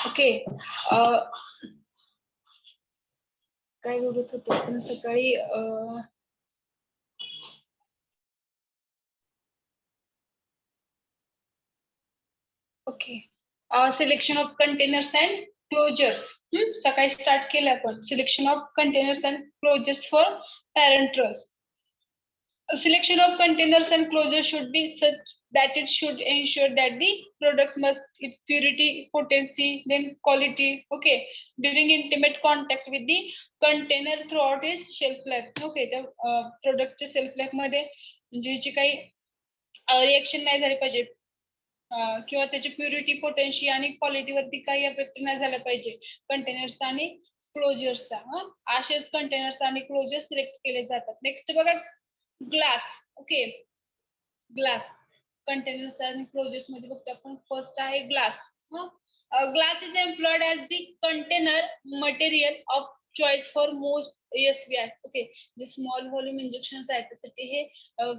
Okay. काय बघत होतो आपण सकाळी. Okay. Selection of containers and closures. सकाळी स्टार्ट केलं आपण. Selection of containers and closures for parenterals. Selection of containers and closures should be such that it should ensure that the product must its purity, potency, then quality, okay, during intimate contact with the container throughout its shelf life. Okay, the product shelf life मध्ये म्हणजे जी काही reaction नाही झाली पाहिजे किंवा त्याची purity, potency आणि quality वरती काही इफेक्ट नाही झाला पाहिजे कंटेनर्सचा आणि क्लोजर्सचा. असेच कंटेनर्स आणि क्लोजर्स सिलेक्ट केले जातात. नेक्स्ट बघा, ग्लास. ओके, ग्लास कंटेनर्स आणि क्लोजर्स मध्ये बघतो आपण. फर्स्ट आहे glass. Glass is employed as the container material of choice for most ESV. Okay, जे स्मॉल व्हॉल्यूम इंजेक्शन्स आहेत त्यासाठी हे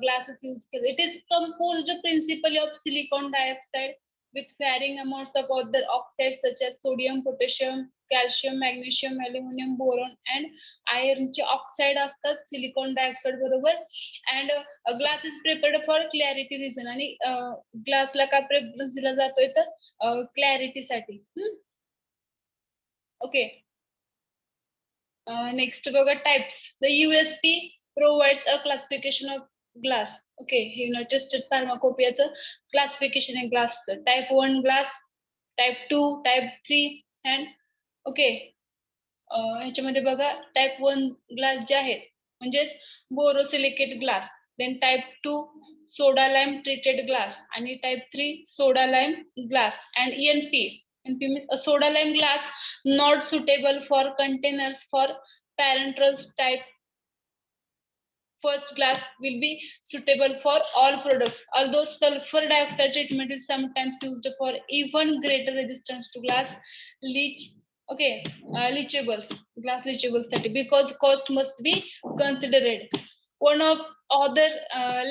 ग्लासेस यूज केले. It is composed principally of silicon dioxide with varying amounts of other oxides such as sodium, potassium, calcium, magnesium, aluminum, boron and iron चे oxide असतात silicon dioxide बरोबर. And glass is prepared for clarity reason. आणि ग्लासला का preference दिला जातोय तर क्लॅरिटीसाठी. ओके, नेक्स्ट बघा, types. The USP provides a classification of glass. Okay, हे युनायटेड स्टेट फार्माकोपियाचं क्लासिफिकेशन आहे ग्लासचं. Type 1 glass, type 2, type 3 and okay. ह्याच्यामध्ये बघा, टाइप 1 ग्लास जे आहेत म्हणजेच borosilicate glass, then type 2 soda lime treated glass आणि type 3 soda lime glass. And ENP means soda lime glass not suitable for containers for parenterals type. First glass will be suitable for all products, although sulfur dioxide treatment is sometimes used for even greater resistance to glass leach. Okay, leachables, glass leachables because cost must be considered. One of other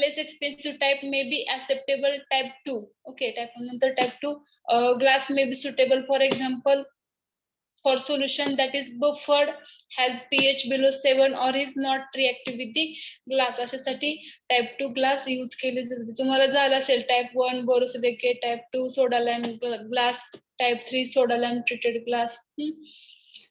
less expensive type may be acceptable, type 2. Okay, type 1 नंतर type 2 glass may be suitable, for example, for solution that is buffered, has pH below 7 or is not reactive with the glass. अशासाठी type 2 glass use केले जाते. तुम्हाला झालं असेल type 1 borosilicate, type 2 soda lime glass, type 3 सोडा lime treated glass.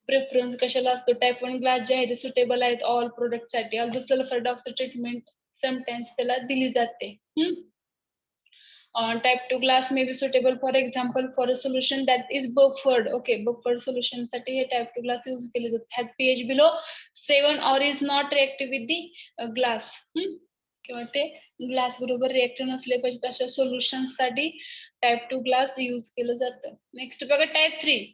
Preference कशाला असतो? Type 1 glass जे आहे ते सुटेबल आहेत ऑल प्रोडक्ट साठी, although sulphur dioxide treatment sometimes त्याला दिली जाते. Type 2 glass may be suitable, for example, for a solution that is buffered. Okay, buffered solution साठी हे type 2 glass यूज केले जातात. Has pH below 7 or is not reactive with the glass. किंवा ते glass बरोबर रिएक्टिव्ह नसले पाहिजे अशा सोल्युशन्स साठी टाइप 2 ग्लास यूज केलं जातं. नेक्स्ट बघा, type 3.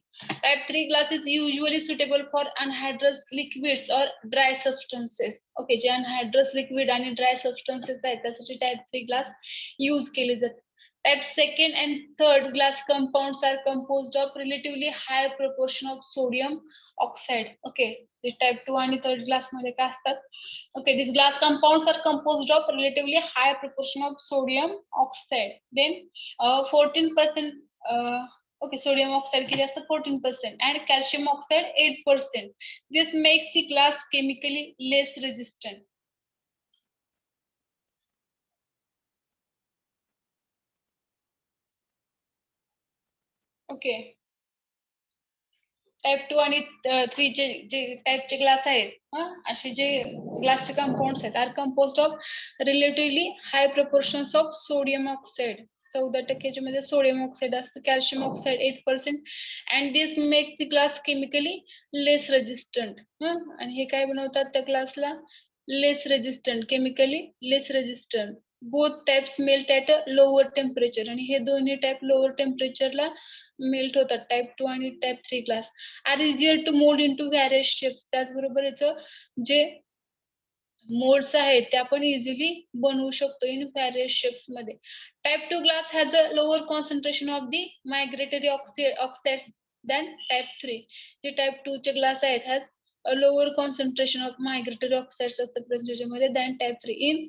Type 3 glass is usually suitable for anhydrous liquids और ड्राय सबस्टन्सेस. ओके, जे अनहायड्रस लिक्विड आणि ड्राय सबस्टन्सेस आहेत त्यासाठी टाइप 3 ग्लास यूज केले जातात. Type 2nd and 3rd glass compounds are composed of relatively high proportion of sodium oxide. Okay, the type 2 and 3rd glass मध्ये काय असतात? Okay, these glass compounds are composed of relatively high proportion of sodium oxide. Then 14%. Okay, sodium oxide किती असतं? 14% and calcium oxide 8%. This makes the glass chemically less resistant. Okay, type 2 आणि 3 चे जे टाइपचे glass आहेत, असे जे ग्लासचे कंपाऊंड्स आहेत, are composed of relatively high proportions of sodium oxide. 14% मध्ये सोडियम ऑक्साइड असतं, calcium oxide 8%. And this makes the glass chemically less resistant. आणि हे काय बनवतात त्या ग्लासला? Less resistant, chemically less resistant. Both types melt at a lower temperature. आणि हे दोन्ही टाइप लोअर टेम्परेचरला मेल्ट होतात, टाइप 2 आणि type 3 glass. Are easier to mould into various shapes. त्याचबरोबर याचं जे मोल्ड्स आहेत ते आपण इझिली बनवू शकतो इन व्हॅरियस शेप्स मध्ये. Type 2 glass has a lower concentration of the migratory oxides than type 3. जे टाइप 2 चे ग्लास आहेत has a lower concentration of migratory oxides असतं percentage मध्ये than type 3. In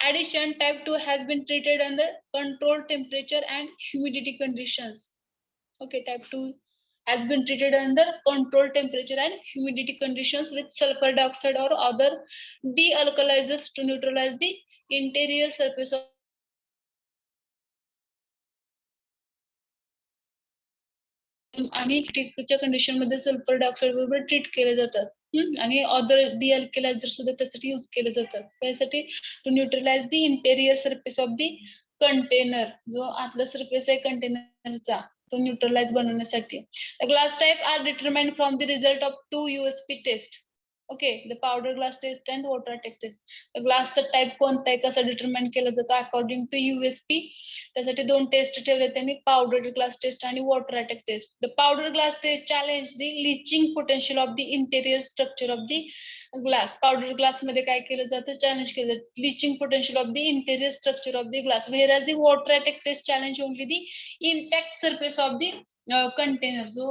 addition, type 2 has been treated under controlled temperature and humidity conditions. Okay, type 2 has been treated under controlled temperature and humidity conditions with sulfur dioxide or other dealkalizers to neutralize the interior surface of आणि च्या condition मध्ये sulphur dioxide बरोबर treat केले जातात आणि other डिअल्कलायझर सुद्धा त्यासाठी use केले जातात त्यासाठी to neutralise the interior surface of the container जो आतला सरफेस आहे कंटेनरचा तो न्यूट्रलाइज बनवण्यासाठी the glass type are determined from the result of 2 USP test okay the powder glass test and water attack test ग्लासचा टाइप कोणता आहे कसा डिटरमाइन केला जातो अकॉर्डिंग टू USP त्यासाठी दोन टेस्ट ठेवले त्यांनी पावडर ग्लास टेस्ट आणि water attack test the powder glass test challenge the leaching potential of the interior structure of the glass powder glass मध्ये काय केलं जातं चॅलेंज केलं जातं leaching potential of the interior structure of the glass whereas the water attack test challenge only the intact surface of the container जो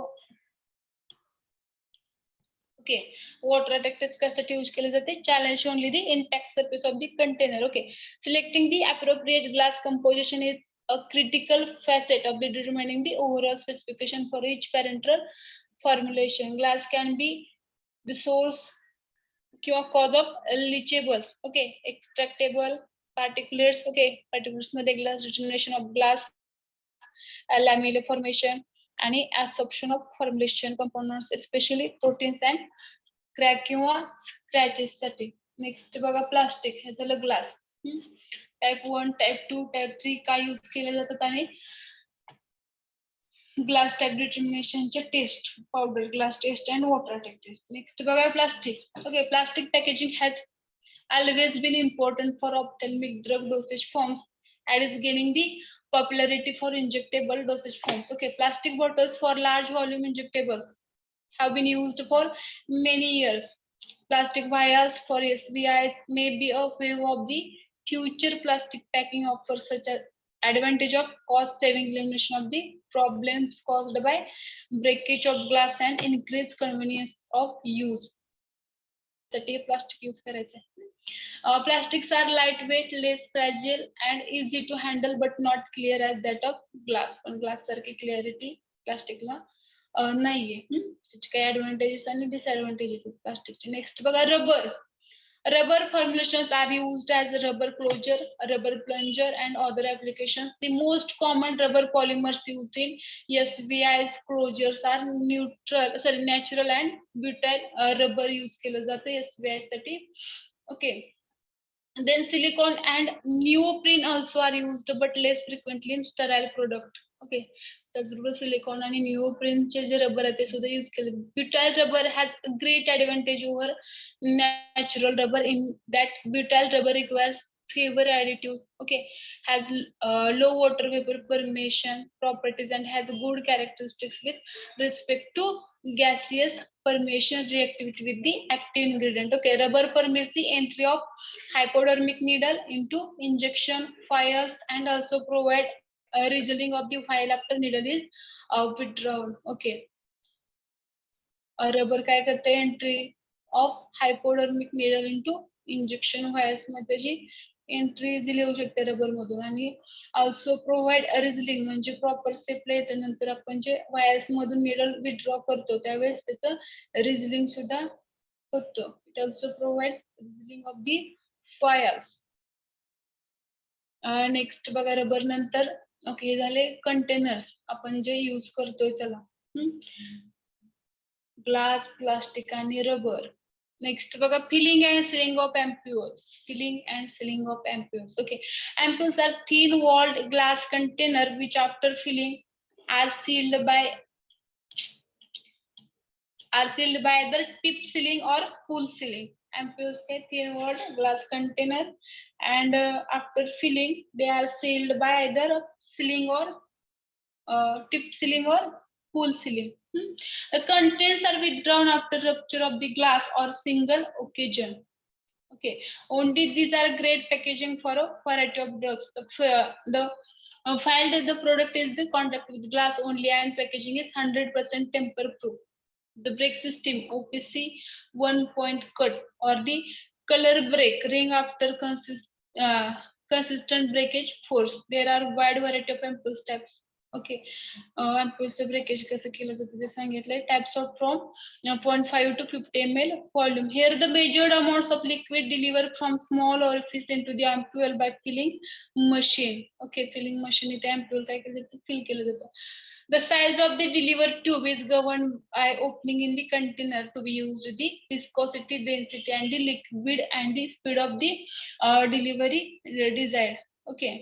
okay water attack test कशासाठी use केले जाते challenge only the intact surface of the container okay selecting the appropriate glass composition is a critical facet of the determining the overall specification for each parenteral formulation glass can be the source किंवा cause of leachables okay extractable particulates okay particulates मध्ये glass determination of glass lamellar formation आणि absorption of formulation components especially proteins and crack किंवा scratches साठी next बघा plastic हे झालं glass type 1 type 2 type 3 काय use केले जातात आणि ग्लास टाइप डिटर्मिनेशनचे test powder glass test and water attack test next बघा plastic okay plastic packaging has always been important for ophthalmic drug dosage forms and is gaining the popularity for injectable dosage forms okay plastic bottles for large volume injectables have been used for many years. Plastic vials for SBIs may be a wave of the future. Plastic packing offers such an advantage of cost-saving elimination of the problems caused by breakage of glass and increased convenience of use. Plastic use करायचं. Plastics are lightweight, less fragile, and easy to handle, but not clear as that of glass. पण glass सारखी clarity प्लास्टिकला नाहीये त्याचे काही advantages आणि disadvantages आहेत प्लास्टिकचे next बघा rubber rubber formulations are used as rubber closure rubber plunger and other applications the most common rubber polymers used in SBIs closures are natural and butyl rubber use केलं जातं SBI साठी okay then silicone and neoprene also are used but less frequently in sterile product okay त्याचबरोबर silicon आणि निओप्रिनचे जे rubber आहे ते सुद्धा use केले butyl rubber has great advantage over natural rubber in that butyl rubber requires fewer additives okay has low water vapor permeation properties and has good characteristics with respect to gaseous permeation reactivity with the active ingredient okay rubber permits the entry of hypodermic needle into injection vials and also provide resulting of the vial after needle is withdrawn okay rubber काय करते entry of hypodermic needle into injection vials मध्ये जी entry easily होऊ शकते rubber मधून आणि also provide रिझलिंग म्हणजे proper स्टेपला येते नंतर आपण जे व्हायल्स मधून निडल विथड्रॉ करतो त्यावेळेस त्याचं रिझलिंग सुद्धा होतं it also provide resealing of the vials next बघा रबर नंतर ओके झाले कंटेनर्स आपण जे यूज करतोय त्याला ग्लास प्लास्टिक आणि रबर नेक्स्ट बघा filling and sealing of ampoules filling and sealing of ampoules okay ampoules are thin walled glass container which after filling are sealed by either tip sealing or full sealing ampoules K thin walled glass container and after filling they are sealed by either sealing or tip sealing or full sealing the contents are withdrawn after rupture of the glass or single occasion okay only these are great packaging for a variety of drugs the filed the product is the contact with glass only and packaging is 100% tamper proof the brake system OPC 1 point cut or the color brake ring after consistent breakage force there are wide variety of ampoules types ओके. अँप्यूलचं breakage कसं केलं जातं ते सांगितलंय. Types of from 0.5 to 50 ml volume. Here the measured amounts of liquid delivered from small orifice into the ampule by filling machine. Okay, filling machine इथे ampule काय केलं जातं, fill केलं जातं. The size of the delivered tube is governed by opening in the container to be used, the viscosity, density, and the liquid and the speed of the delivery desired. Okay.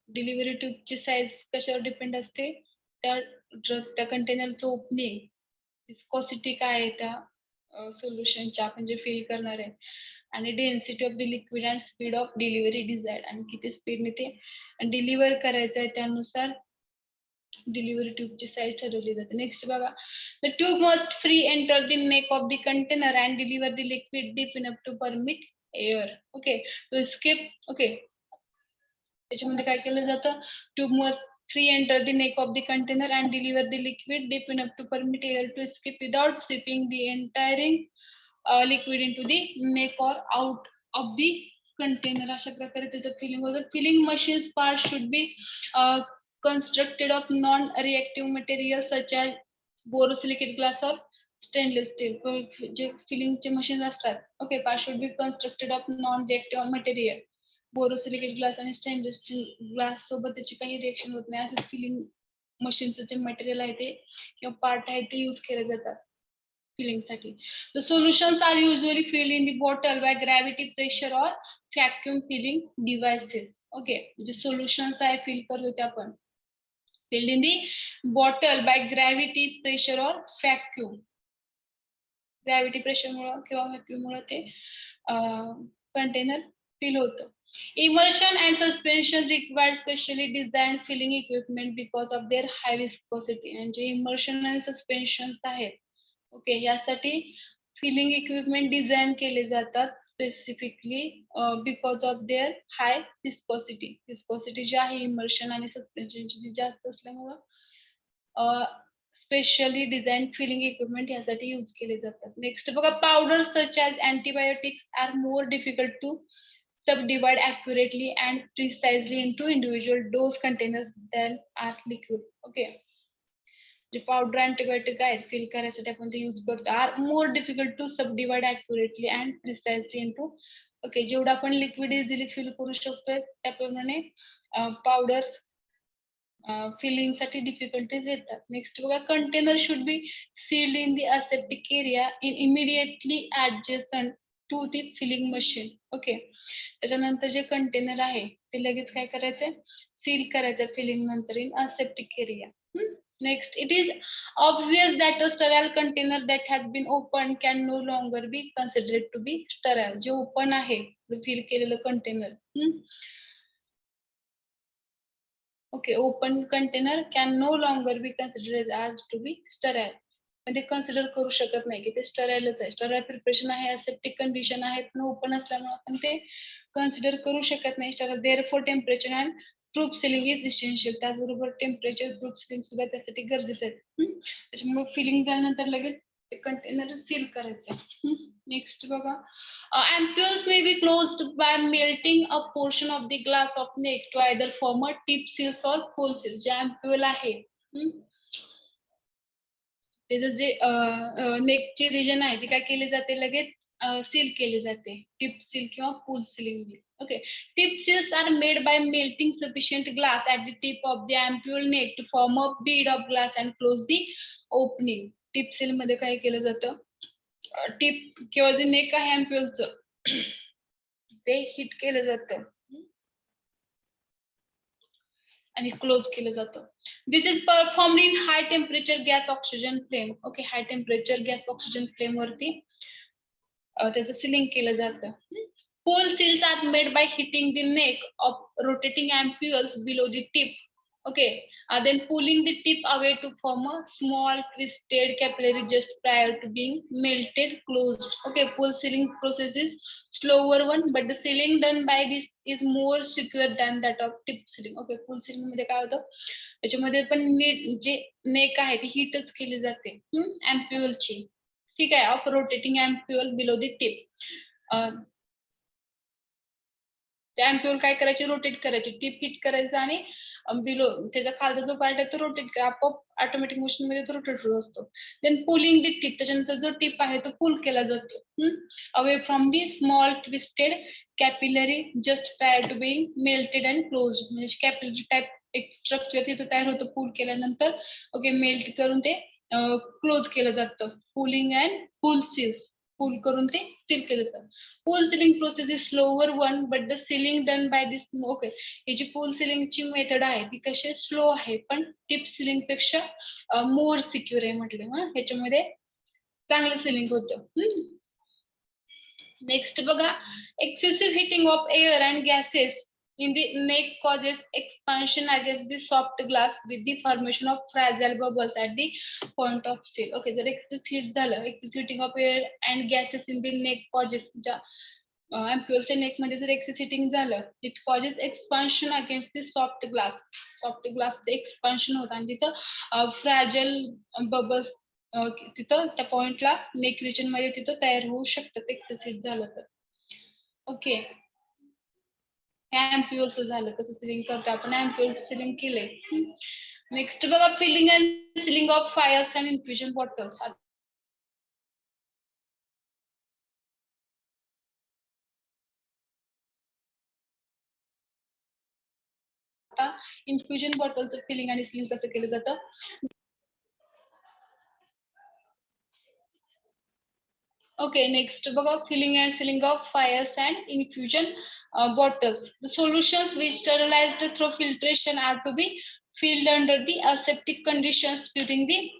Delivery ट्यूबची size कशावर depend असते, त्या कंटेनरचं opening, viscosity काय आहे त्या सोल्युशनच्या आपण जे fill करणार आहे, आणि density of the liquid and speed of delivery desired, आणि किती स्पीडने ते डिलिव्हर करायचं आहे त्यानुसार डिलिव्हरी ट्यूबची साईज ठरवली जाते. नेक्स्ट बघा, the tube must free enter the neck of the container and deliver the liquid deep enough to permit air. Okay, तो स्किप. ओके, त्याच्यामध्ये काय केलं जातं, tube must free enter the neck of the container and deliver the liquid deep enough to permit air to escape without slipping the entire liquid into the neck or out of the container. अशा प्रकारे त्याचं filling होतं. Filling machines parts should be constructed of non-reactive materials such as borosilicate glass or stainless steel. जे फिलिंगचे machine असतात, okay, parts should be constructed of non-reactive material. Borosilicate glass आणि stainless steel glass सोबत त्याची काही reaction होत नाही असं feeling मशीनचं जे मटेरियल आहे ते किंवा पार्ट आहे ते यूज केले जातात फिलिंग साठी. The solutions are usually filled in the bottle by gravity pressure or vacuum filling devices. Okay, जे सोल्युशन्स आहे फिल करतो ते आपण filled in the bottle by gravity pressure or vacuum. Gravity pressure मुळे किंवा व्हॅक्यूम मुळे ते कंटेनर फिल होतं. Immersion and suspension require specially designed filling equipment because of their high viscosity. आणि जे immersion आणि suspensions आहेत, ओके, यासाठी फिलिंग इक्विपमेंट डिझाईन केले जातात specifically because of their high viscosity. Viscosity जी आहे इमर्शन आणि सस्पेन्शनची जास्त असल्यामुळं स्पेशली डिझाईन फिलिंग इक्विपमेंट यासाठी यूज केले जातात. नेक्स्ट बघा, powder such as antibiotics are more difficult to subdivide accurately and precisely into individual dose containers than are liquid. Okay, जे पावडर अँटीबायोटिक आहेत फिल करायसाठी आपण ते यूज करतो are more difficult to subdivide accurately and precisely into. Okay, जेवढं आपण liquid easily fill करू शकतो त्याप्रमाणे पावडर फिलिंग साठी डिफिकल्टीज येतात. नेक्स्ट बघा, container should be sealed in the aseptic area in immediately adjacent to the filling machine. Okay, त्याच्यानंतर जे कंटेनर आहे ते लगेच काय करायचंय, सील करायचं फिलिंग नंतर in aseptic area. Next, it is obvious that a sterile container that has been opened can no longer be considered to be sterile. जे ओपन आहे फिल केलेलं container, okay, open container can no longer be considered as to be sterile. म्हणजे consider करू शकत नाही की ते स्टराईलच आहे, स्टराईल प्रिपरेशन आहे, असेप्टिक कंडिशन आहे, पण ओपन असल्यामुळे आपण ते कन्सिडर करू शकत नाही. Therefore temperature and troop sealing is essential. त्याचबरोबर टेम्परेचर, ट्रूप सिलिंग सुद्धा त्यासाठी गरजेचं आहे. त्याच्यामुळे फिलिंग झाल्यानंतर लगेच ते कंटेनर सील करायचं. नेक्स्ट बघा, ampoules may be closed by melting a portion of the glass of neck to either form a tip seals or cold seals. जे ampule आहे त्याचं जे नेकचे रिजन आहे ते काय केले जाते, लगेच सील केले जाते टिप सील किंवा cool sealing. Okay, tip seals are made by melting sufficient glass at the tip of the ampule neck to form a bead of glass and close the opening. Tip seal मध्ये काय केलं जातं, tip किंवा जे neck आहे ampule ते hit केलं जातं आणि क्लोज केलं जातं. This is performed in high temperature gas oxygen flame. Okay, high temperature gas oxygen flame वरती त्याचं सिलिंग केलं जातं. Cool seals are made by heating the neck of rotating ampules below the tip. Okay, then pulling the tip away to form a small twisted capillary just prior to being melted closed. Okay, pull sealing process is slower one, but the sealing done by this is more secure than that of tip sealing. Okay, pull sealing मध्ये काय होतं, त्याच्यामध्ये पण जे neck आहे ती हीटच केली जाते ampule ची. ठीक आहे, of rotating ampule below the tip. ते अँप्युल काय करायचे, रोटेट करायचे, टिप हिट करायचं आणि बिलो त्याचा खालचा जो पार्ट आहे तो रोटेट करा, आपोआप ऑटोमॅटिक मोशन मध्ये तो रोटेट होत असतो. देन पुलिंग दी टिप, त्याच्यानंतर जो टिप आहे तो पुल केला जातो away from the small twisted capillary just prior to being melted and close. म्हणजे कॅपिलरी टाइप एक स्ट्रक्चर तिथं तयार होतं पुल केल्यानंतर. ओके, मेल्ट करून ते क्लोज केलं जातं. Pulling and pull seals, pull करून ते सील केलं जातं. Pull sealing process is slower one but the sealing done by this. Okay, ही जी पूल सिलिंगची मेथड आहे ती कशी स्लो आहे पण टिप सिलिंग पेक्षा मोर सिक्युअर आहे म्हटलं. ह्याच्यामध्ये चांगलं सिलिंग होतं. नेक्स्ट बघा, excessive heating of air and gases in the neck causes expansion against the soft glass with the formation of fragile bubbles at the point of seal. Okay, जर excess heat झालं, excess heating of air and gases in the neck causes, अँप्युलच्या neck मध्ये जर excess heating झालं, it causes expansion against the soft glass. Soft ग्लासचं expansion होतं आणि तिथं फ्रॅजल बबल्स तिथं त्या पॉइंटला नेक रिजन मध्ये तिथं तयार होऊ शकतात एक्सेस हिट झालं तर. ओके, अँप्युलचं झालं कसं सिलिंग करतो आपण, अँप्युलचं सिलिंग केलंय. नेक्स्ट बघा, filling and sealing of fires and infusion bottles. आता इन्फ्युजन बॉटलचं फिलिंग आणि सिलिंग कसं केलं जातं. Okay, next about filling and sealing of fires and infusion bottles. The solutions which sterilized through filtration are to be filled under the aseptic conditions during the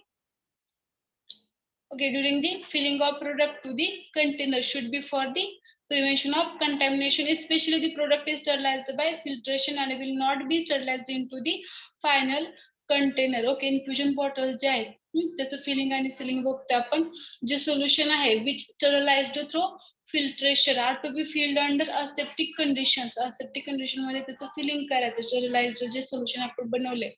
filling of product to the container should be for the prevention of contamination. Especially the product is sterilized by filtration and will not be sterilized into the final container. Okay, infusion bottle जे आहे त्याचं feeling आणि ceiling बघतो आपण. जे solution आहे which sterilised through filtration are to be filled under aseptic conditions. Aseptic condition मध्ये त्याचं फिलिंग करायचं, स्टरलाइज्ड जे सोल्युशन आपण बनवले.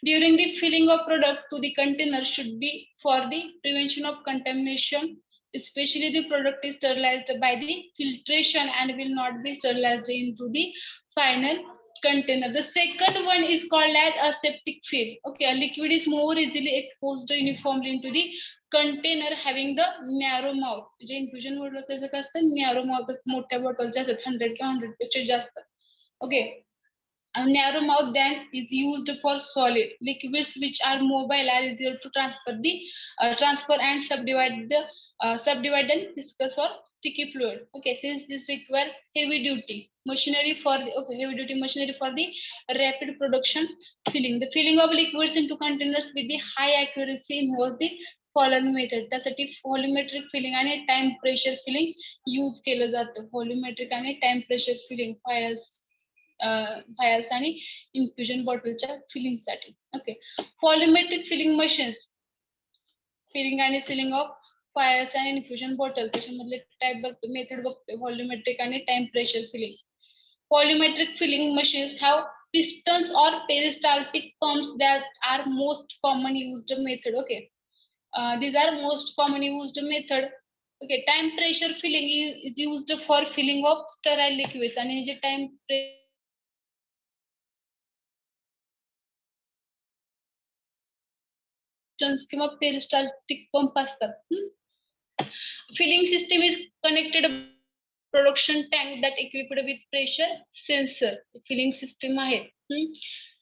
During the filling of product to the container should be for the prevention of contamination. Especially the product is sterilized by the filtration and will not be sterilized into the final container. The second one is called as aseptic fill. Okay, a liquid is more easily exposed uniformly into the container having the narrow mouth. जे infusion bottle त्याचं कसं असतं, narrow mouth असतं, मोठ्या बॉटलच्या असतात 100 किंवा 100 पेक्षा जास्त. Okay, a narrow mouth then is used for solid liquids which are mobile are easier to transfer and subdivide and viscous or sticky fluid. Okay, since this requires heavy duty machinery for the heavy duty machinery for the rapid production filling. The filling of liquids into containers with the high accuracy involves the following method. त्यासाठी volumetric filling आणि time pressure filling use केलं जातं. Volumetric आणि time pressure filling vials आणि infusion बॉटलच्या filling साठी. Okay, volumetric filling machines, filling आणि sealing of vials आणि इन्फ्युजन बॉटल. त्याच्यामधले टाइप बघतो, मेथड बघतो, व्हॉल्युमेट्रिक आणि time pressure filling. Volumetric filling machines have pistons or peristaltic pumps that are most common used method. Okay, these are most common used method. Okay, time pressure filling is used for filling of sterile liquids. आणि जे time किंवा peristaltic pump असतात. Filling system is connected production tank that equipped with pressure sensor. Filling system आहेत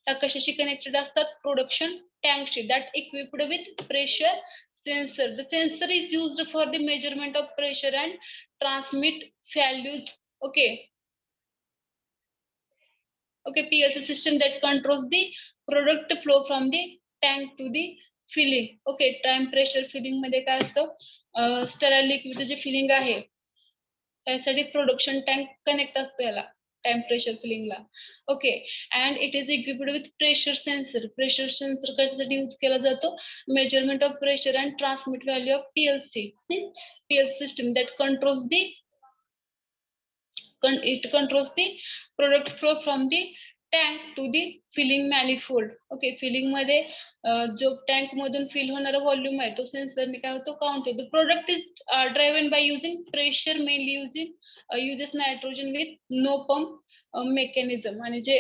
त्या कशाशी connected असतात, production टँकशी, that equipped with pressure sensor. The sensor is used for the measurement of pressure and transmit values. Okay, PLC system that controls the product flow from the tank to the filling. Okay, time pressure filling मध्ये काय असतं, sterile लिक्विडचं जे feeling आहे त्यासाठी production tank connect असतो याला time pressure फिलिंगला. Okay, and it is equipped with pressure sensor. Pressure sensor कशासाठी यूज केला जातो, measurement of pressure and transmit value of PLC. PLC system that controls the it controls the product flow from the tank to the filling manifold. Okay, filling मध्ये जो tank मधून fill होणारा volume आहे तो सेन्सरने काय होतो काउंट होतो. Product is driven by using pressure, mainly uses nitrogen with no pump mechanism. आणि जे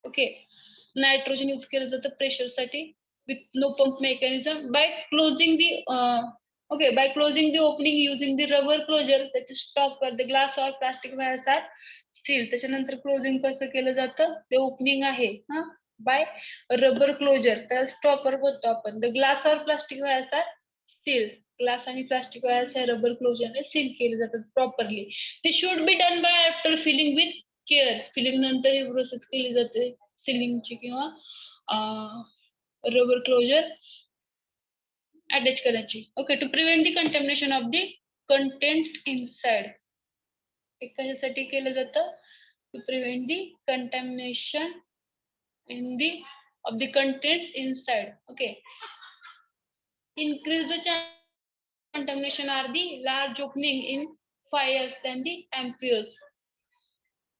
ओके, नायट्रोजन यूज केलं जातं प्रेशर साठी with no pump mechanism. By closing the by closing the opening using the rubber closure, त्याचे stop करते glass or plastic wires are seal. त्याच्यानंतर closing कसं केलं जातं, ते ओपनिंग आहे बाय रबर क्लोजर, त्याला स्टॉपर बोलतो आपण. The glass or plastic wires are seal. Glass आणि प्लास्टिक वायर्स आहे रबर क्लोजरने सील केले जातात प्रॉपरली. ते should be done by after filling with care. Filling नंतर ही प्रोसेस केली जाते सिलिंगची किंवा रबर क्लोजर अटॅच करायची. Okay, to prevent the contamination of the content inside. हे कशासाठी केलं जातं, to prevent the contamination in the of the contents inside. Okay, increase the contamination are the large opening in fires than the ampules.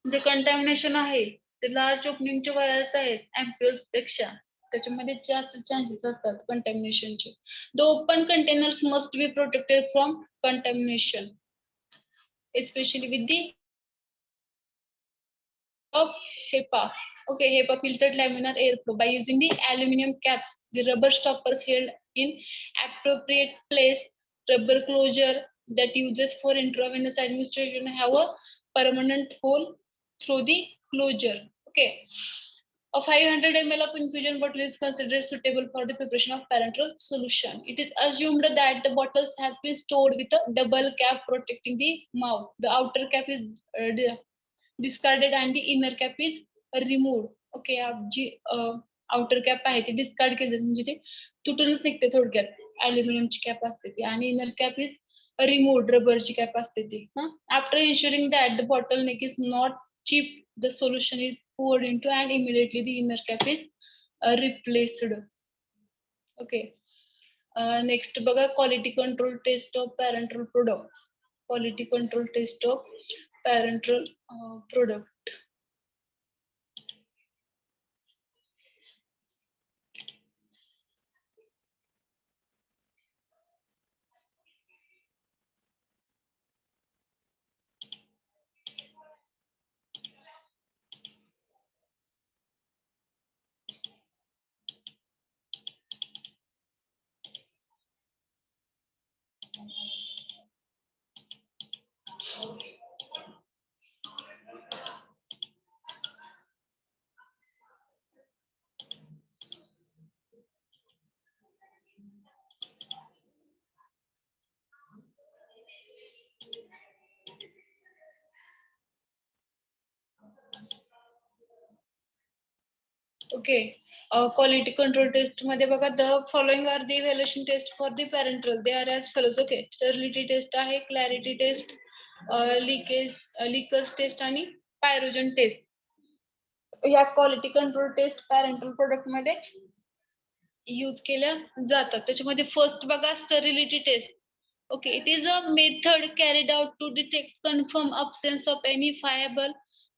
जे contamination आहे ते large ओपनिंगचे vials आहेत ampules पेक्षा, त्याच्यामध्ये जास्त चान्सेस असतात कंटॅमिनेशनचे. The open containers must be protected from contamination, especially with the of HEPA. Okay, HEPA filtered laminar airflow by using the aluminum caps, the rubber stoppers held in appropriate place. Rubber closure that uses for intravenous administration have a permanent hole through the closure. Okay, a 500 ml of infusion bottle is considered suitable for the preparation of parenteral solution. It is assumed that the bottles has been stored with a double cap protecting the mouth. The outer cap is discarded and the inner cap is removed. Okay, जी outer cap आहे ती discard केली म्हणजे ते तुटूनच निघते थोडक्यात. अल्युमिनियमची cap असते ती, आणि इनर कॅप इज रिमूव्ड, रबरची कॅप असते ती. After insuring that the bottle neck is not chip, the solution is poured into and immediately the inner cap is replaced. Okay, next बघा, quality control test of parental product. Quality control test of parenteral product. Okay, quality control test मध्ये बघा, the following are the evaluation test for the parenteral. They are as follows. Okay, sterility taste आहे, clarity test, leakage test आणि pyrogen test. या quality control test parental product मध्ये use केल्या जातात. त्याच्यामध्ये first बघा, sterility test. Okay, it is a method carried out to detect confirm absence of any viable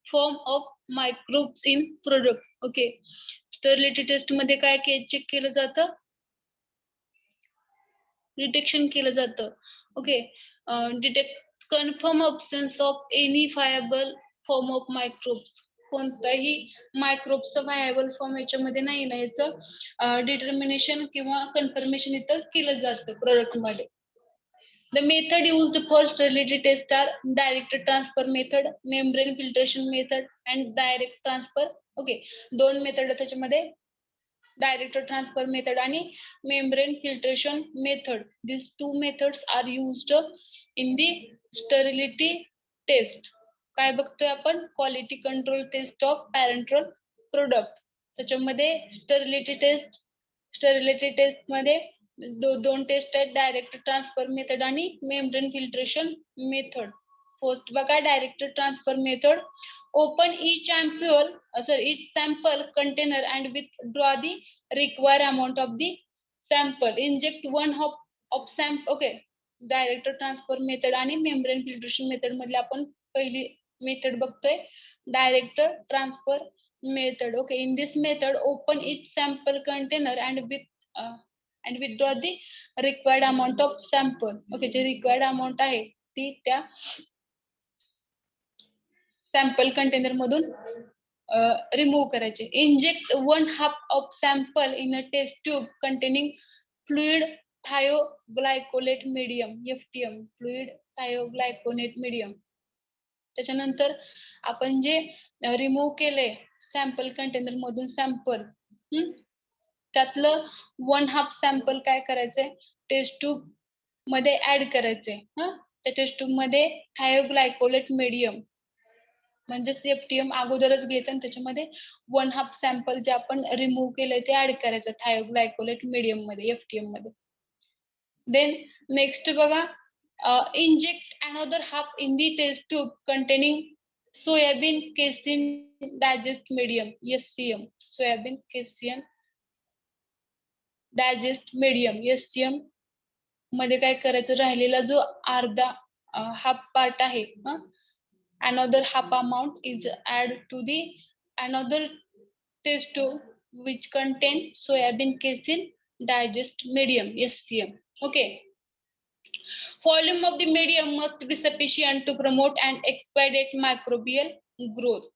form of microbes in product. Okay, sterility test मध्ये काय check केलं जातं, detection केलं जातं. Okay, detect confirm absence of any viable form of microbes. कोणताही मायक्रोब्सचा viable form याच्यामध्ये नाही ना, याचं डिटर्मिनेशन किंवा कन्फर्मेशन इथं केलं जातं प्रोडक्ट मध्ये. The method used for sterility test are direct transfer method, membrane filtration method and direct transfer. Okay, दोन मेथड त्याच्यामध्ये, डायरेक्ट ट्रान्सफर मेथड आणि membrane filtration method. These two methods are used in the sterility test. काय बघतोय आपण, quality control test of parental product. त्याच्यामध्ये sterility test मध्ये दोन test आहेत, डायरेक्ट ट्रान्सफर मेथड आणि मेम्ब्रेन फिल्ट्रेशन मेथड. फर्स्ट बघा, direct transfer method. Open each sample container and withdraw the required amount of the sample. Inject one of sample. Okay, direct transfer method आणि membrane filtration method मधले आपण पहिली method बघतोय, direct transfer method. Okay, in this method open each sample container and withdraw the required amount of sample. Okay, जे required amount आहे ती त्या sample container मधून रिमूव्ह करायचे. Inject 1/2 of sample in a test tube containing fluid thioglycolate medium, FTM, fluid thioglycolate medium. त्याच्यानंतर आपण जे remove केले सॅम्पल कंटेनर मधून सॅम्पल, त्यातलं 1/2 सॅम्पल काय करायचंय, टेस्ट ट्यूब मध्ये ऍड करायचंय. त्या टेस्ट ट्यूब मध्ये थायोग्लायकोलेट मीडियम म्हणजे FTM अगोदरच घेत आणि त्याच्यामध्ये 1/2 सॅम्पल जे आपण रिमूव्ह केलंय ते ऍड करायचं थायोग्लायकोलेट मीडियम मध्ये, FTM मध्ये. देन नेक्स्ट बघा, inject another half in the test tube containing soybean casein digest medium, SCM, soybean casein digest medium, SCM मध्ये काय करायचं, राहिलेला जो अर्धा हाफ पार्ट आहे, another half amount is added to the another test tube which contain soybean casein digest medium, SCM. Okay, volume of the medium must be sufficient to promote and expedite microbial growth.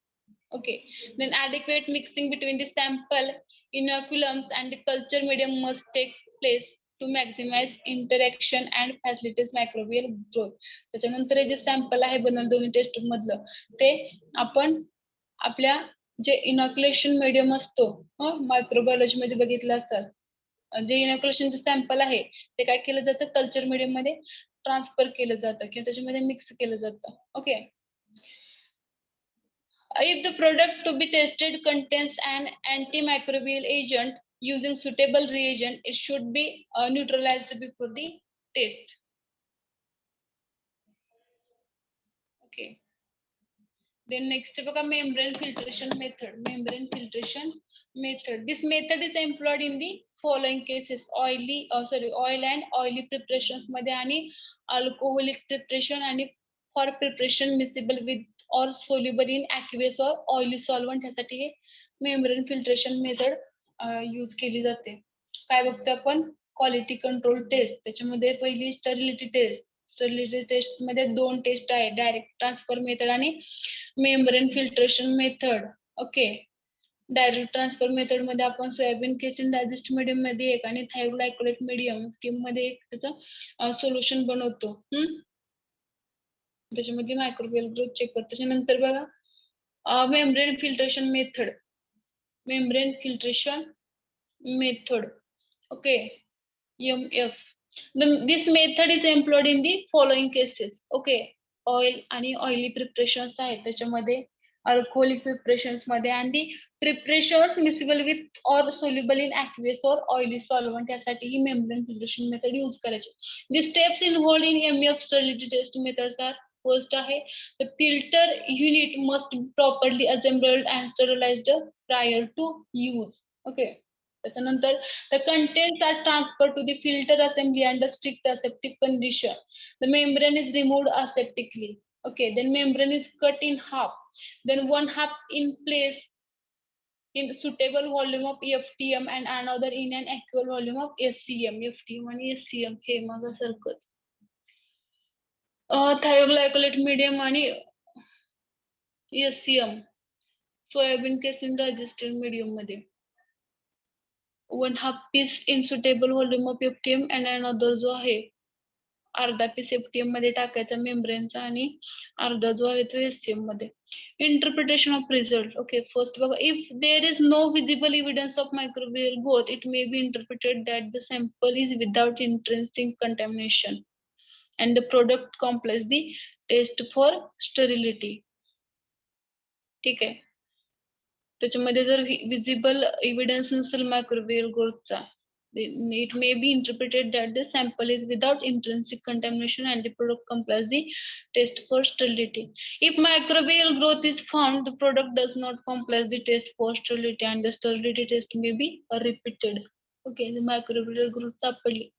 Okay, then adequate mixing between the sample inoculums and the culture medium must take place to maximize interaction and facilitate microbial growth. त्याच्यानंतर जे sample आहे बनवलं दोन्ही taste मधलं ते आपण आपल्या जे इनॉक्युलेशन मीडियम असतो, मायक्रोबायोलॉजी मध्ये बघितलं असाल, जे इनॉक्युलेशनचे सॅम्पल आहे ते काय केलं जातं, कल्चर मीडियम मध्ये ट्रान्सफर केलं जातं किंवा त्याच्यामध्ये मिक्स केलं जातं. Okay, if the product to be tested contains an antimicrobial agent, using suitable reagent, it should be neutralized before the test. Okay. Then next बघा, membrane filtration method. Membrane filtration method. This method is employed in the following cases: oil and oily preparations मध्ये आणि alcoholic preparation आणि for preparation miscible with or soluble in aqueous or oily solvent, ह्यासाठी हे membrane filtration method use केली जाते. काय बघतो आपण, क्वालिटी कंट्रोल टेस्ट. त्याच्यामध्ये पहिली स्टरिलिटी टेस्ट. स्टरिलिटी टेस्ट मध्ये 2 टेस्ट आहे, डायरेक्ट ट्रान्सफर मेथड आणि membrane filtration method. Okay, direct transfer method मध्ये आपण सोयाबीन केसिन डायजेस्ट मीडियम मध्ये एक आणि थायोग्लायकोलेट मीडियम FTM मध्ये एक त्याचं सोल्युशन बनवतो. त्याच्यामध्ये मायक्रोबियल ग्रोथ चेक करतो. त्याच्यानंतर बघा, membrane filtration method. Membrane filtration method, okay, MF. This method is employed in the following cases. Okay, oil आणि ऑइली प्रिपरेशन्स आहेत त्याच्यामध्ये, अल्कोहोलिक प्रिपरेशन्स मध्ये आणि preparations miscible with or soluble in aqueous or oily solvent, यासाठी ही membrane filtration method use करायची. The steps involved in MF sterility test methods are: first आहे, the filter unit must be properly assembled and sterilized prior to use. Okay, त्याच्यानंतर the contents are transferred to the filter assembly under strict aseptic condition. The membrane is removed aseptically. Okay, then membrane is cut in half. Then 1/2 in place in suitable volume of FTM and another in an equal volume of SCM. FTM आणि SCM हे मागासारखंच. थायोग्लायकोलेट medium आणि SCM soybean casein digested medium मध्ये 1/2 piece in suitable volume of FTM and another जो आहे अर्धा piece FTM मध्ये टाकायचा मेम्ब्रेनचा आणि अर्धा जो आहे तो SCM मध्ये. Interpretation of result. Okay, first बघा, if there is no visible evidence of microbial growth, it may be interpreted that the sample is without intrinsic contamination and the product complies the test for sterility. ठीक आहे, त्याच्यामध्ये जर visible evidence नसेल microbial ग्रोथचा, it may be interpreted that the sample is without intrinsic contamination and the product complies the test for sterility. If microbial growth is found, the product does not comply the test for sterility and the sterility test may be repeated. Okay, the microbial growth सापडली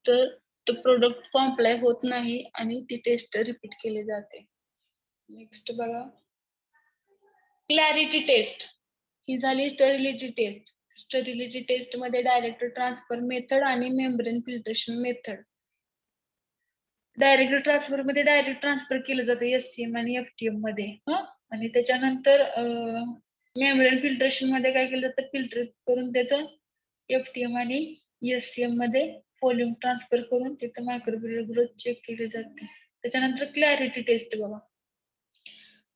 तर तो product कॉम्प्लाय होत नाही आणि ती taste repeat केली जाते. Next बघा, क्लॅरिटी टेस्ट. ही झाली स्टरिलिटी टेस्ट. स्टरिलिटी टेस्ट मध्ये डायरेक्ट ट्रान्सफर मेथड आणि membrane filtration method. Direct transfer मध्ये डायरेक्ट ट्रान्सफर केलं जातं एसटीएम आणि एफटीएम मध्ये. आणि त्याच्यानंतर मेम्ब्रेन फिल्ट्रेशन मध्ये काय केलं जातं, फिल्टर करून त्याचं एफटीएम आणि एसटीएम मध्ये व्हॉल्यूम ट्रान्सफर करून तिथं मायक्रोबियल ग्रोथ चेक केली जाते. त्याच्यानंतर क्लॅरिटी टेस्ट बघा.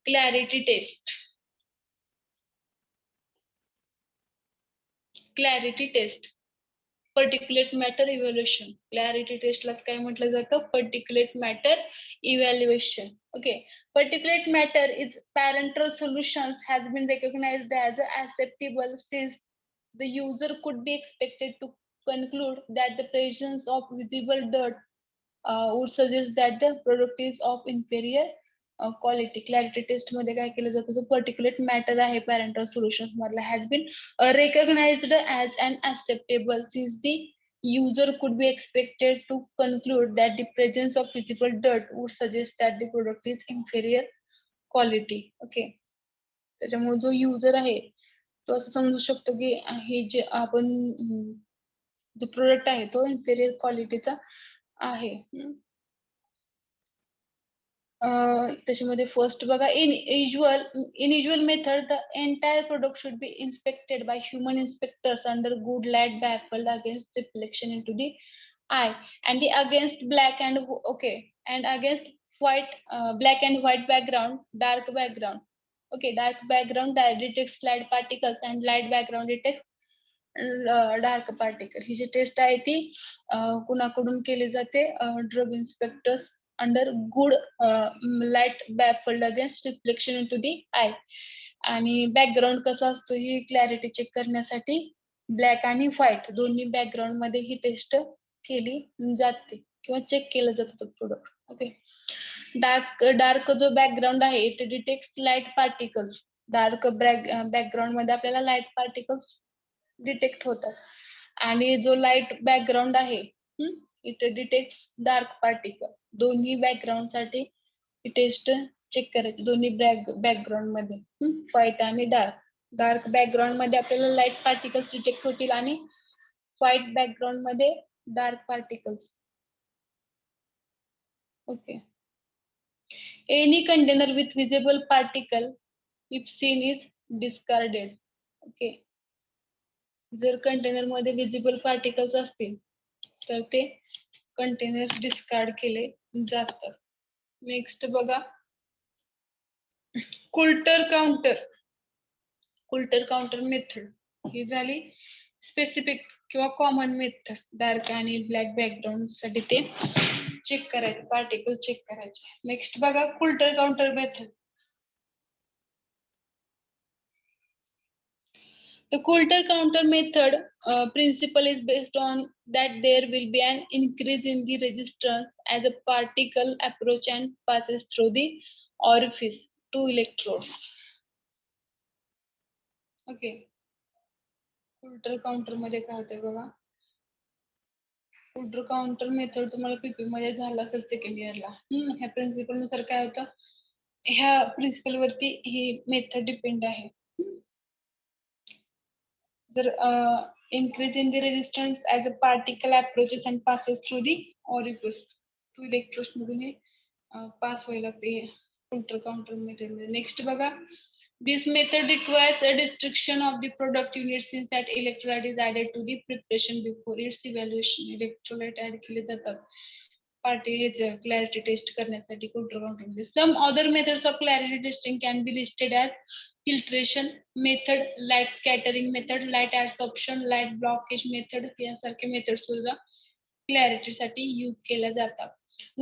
Clarity test. Clarity test. Particulate matter evaluation. Clarity टेस्टला काय म्हटलं जातं, particulate matter evaluation. Okay. Particulate matter is parenteral solutions has been recognized as acceptable since the user could be expected to conclude that the presence of visible dirt would suggest that the product is of inferior quality. Clarity test मध्ये काय केलं जातं, जो particulate matter आहे parenteral solutions मधला has been recognized as an acceptable since the user could be expected to conclude that the presence of visible dirt would suggest that the product is inferior quality. Okay. त्याच्यामुळे जो user आहे तो असं समजू शकतो की हे जे आपण जो प्रोडक्ट आहे तो इन्फेरियर क्वालिटीचा आहे. त्याच्यामध्ये फर्स्ट बघा, in usual method the entire product should be inspected by human inspectors under good light baffled against reflection into the eye and the against black and okay and against white black and white background, dark background. Okay, dark background detects light particles and light background detects dark particle. ही जी test आहे ती कुणाकडून केली जाते, drug inspectors under good light baffled against reflection into the eye. आणि background कसा असतो ही क्लॅरिटी चेक करण्यासाठी ब्लॅक आणि व्हाईट दोन्ही बॅकग्राऊंड मध्ये ही टेस्ट केली जाते किंवा चेक केलं जातं प्रोडक्ट. ओके. डार्क जो बॅकग्राऊंड आहे it detect light particles. Dark background मध्ये आपल्याला लाईट पार्टिकल्स डिटेक्ट होतात आणि जो लाईट बॅकग्राऊंड आहे इट डिटेक्ट डार्क पार्टिकल. दोन्ही बॅकग्राऊंड साठी ही टेस्ट चेक करायची, दोन्ही बॅकग्राऊंड मध्ये व्हाईट आणि डार्क. डार्क बॅकग्राऊंड मध्ये आपल्याला लाईट पार्टिकल्स डिटेक्ट होतील आणि व्हाईट बॅकग्राऊंड मध्ये dark particles. Okay. Any container with visible particle if seen is discarded. Okay. जर कंटेनर मध्ये विजिबल पार्टिकल्स असतील तर ते कंटेनर डिस्कार्ड केले जातात. नेक्स्ट बघा, कुल्टर काउंटर मेथड. ही झाली स्पेसिफिक किंवा कॉमन मेथड. डार्क आणि ब्लॅक बॅकग्राऊंड साठी ते चेक करायचे, पार्टिकल चेक करायचे. नेक्स्ट बघा, Coulter counter method. The Coulter counter method principle is based on that there will be an increase in the resistance as a particle approach and passes through the orifice to electrodes. Okay. Coulter counter मध्ये काय होतंय बघा. Coulter counter method तुम्हाला पीपी मध्ये झाला असेल second इयरला. ह्या प्रिन्सिपल नुसार काय होतं, ह्या प्रिन्सिपल वरती ही मेथड डिपेंड आहे. Increase in the resistance as a particle approaches and passes through the orifice to electrodes मधून हे पास व्हायला लागते Coulter counter method. Next बघा, this method requires a destruction of the product unit since that electrolyte is added to the preparation before its evaluation. Electrolyte add केले जातात clarity test करण्यासाठी Coulter counter मध्ये. Some other methods of clarity testing can be listed as filtration method, light scattering method, light absorption, light blockage method यासारखे method सुद्धा clarity साठी use केल्या जातात.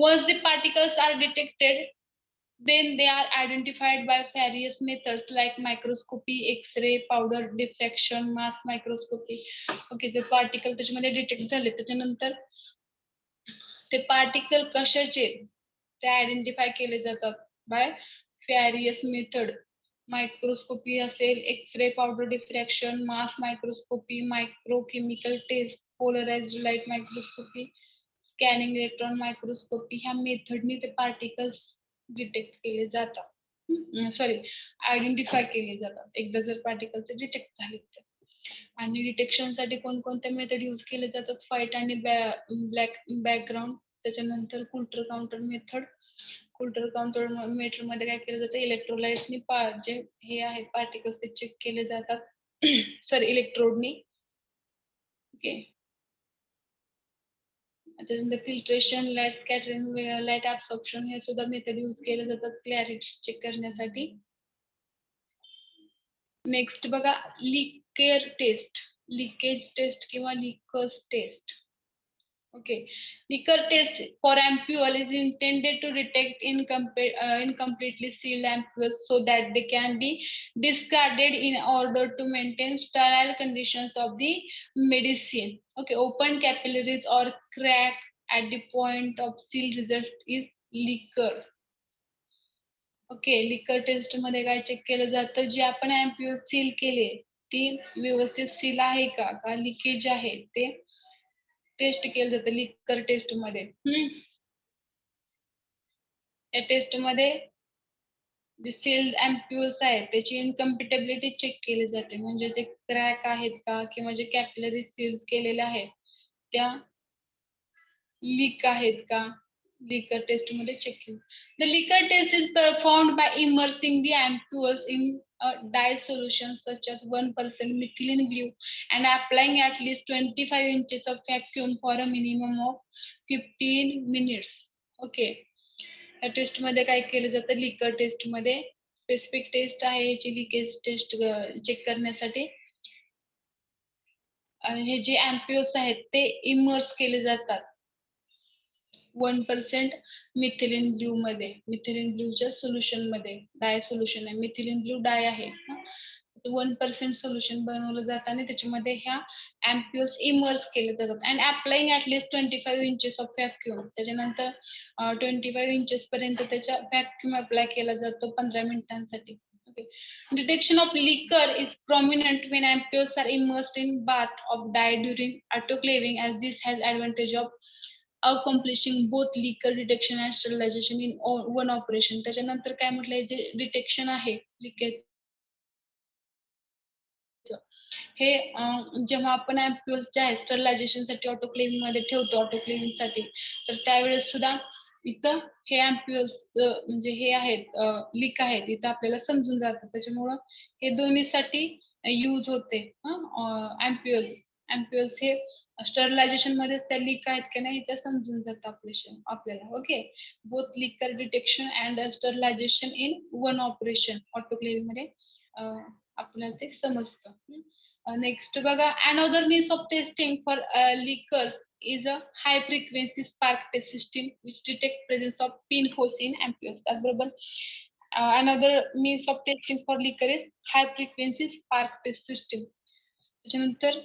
Once the particles are detected, then they are identified by various methods like microscopy, X-ray, powder diffraction, mass microscopy. Okay, जर particle त्याच्यामध्ये detect झाले त्याच्यानंतर ते पार्टिकल कशाचे ते आयडेंटिफाय केले जातात बाय व्हेरियस मेथड. मायक्रोस्कोपी असेल, X ray, powder diffraction, mass microscopy, microchemical test, polarized light microscopy, scanning electron microscopy ह्या मेथडने ते पार्टिकल्स डिटेक्ट केले जातात. सॉरी आयडेंटिफाय केले जातात एकदा जर पार्टिकल्स डिटेक्ट झाले तर. आणि डिटेक्शनसाठी कोणकोणते मेथड यूज केले जातात? व्हाईट आणि ब्लॅक बॅकग्राऊंड, त्याच्यानंतर Coulter counter method. Coulter counter method मध्ये काय केलं जातं? इलेक्ट्रोलाइट्सनी जे हे आहेत पार्टिकल्स ते चेक केले जातात सॉरी इलेक्ट्रोडनी. ओके, त्याच्यानंतर filtration, light scattering, light absorption हे सुद्धा मेथड यूज केले जातात क्लॅरिटी चेक करण्यासाठी. नेक्स्ट बघा लिकेर टेस्ट, लिकेज टेस्ट किंवा liquors test. Okay, liquor test for ampule is intended to detect incompletely sealed ampules so that they can be discarded in order to maintain sterile conditions of the medicine. Okay, open capillaries or crack at the point of seal result is liquor. Okay, लिकर taste मध्ये काय check केलं जातं? जे आपण अँप्यूल seal केले ती व्यवस्थित सील आहे का लिकेज आहे ते टेस्ट केलं जातं लिकर टेस्ट मध्ये. या टेस्ट मध्ये जे सील्ड अँप्यूल्स आहेत त्याची इनकम्पिटेबिलिटी चेक केली जाते, म्हणजे ते क्रॅक आहेत का किंवा जे कॅपिलरी सील केलेले आहेत त्या लीक आहेत का, liquor test मध्ये चेक केलं. The liquor test is performed by immersing the ampules in a dye solution such as 1% methylene blue and applying at least 25 inches of vacuum for a minimum of 15 minutes. Okay, या taste मध्ये काय केलं जातं? लिकर taste मध्ये specific taste आहे याची leakage taste check करण्यासाठी. हे जे अँप्यूल्स आहेत ते इमर्स केले जातात 1% मिथिलीन ब्ल्यू मध्ये, मिथिलीन ब्ल्यूच्या सोल्युशन मध्ये. डाय सोल्युशन आहे, मिथिलीन ब्ल्यू डाय आहे. 1% सोल्युशन बनवलं जातं आणि त्याच्यामध्ये ह्या अँप्यूल्स इमर्स केले जातात and applying at least 25 inches of vacuum. त्याच्यानंतर 25 इंचेस पर्यंत त्याचा व्हॅक्यूम अप्लाय केला जातो 15 मिनिटांसाठी. Detection of liquor is prominent when ampules are immersed in bath of dye during autoclaving, as this has advantage of accomplishing both liquor detection and sterilization in one operation. त्याच्यानंतर काय म्हटलंय, जे detection आहे leakage हे जेव्हा आपण अँप्यूल्स जे आहे स्टरलायझेशन साठी ऑटोक्लेव्हिंग मध्ये ठेवतो ऑटोक्लेव्हिंग साठी, तर त्यावेळेस सुद्धा इथं हे अँप्यूल्स म्हणजे हे आहेत लीक आहेत इथं आपल्याला समजून जातं. त्याच्यामुळं हे दोन्हीसाठी यूज होते. अँप्यूल्स अँप्यूल्स हे स्टरलायझेशन मध्ये त्या लीक आहेत की नाही ते समजून जातं आपल्याला. Okay, both leaker detection and sterilization in one operation autoclaving मध्ये आपल्याला ते समजतं. नेक्स्ट बघा, another means of testing for liquors is a high frequency spark test system which detect presence of pinholes in ampules. त्याचबरोबर another means of testing for liquor is high frequency spark test system. त्याच्यानंतर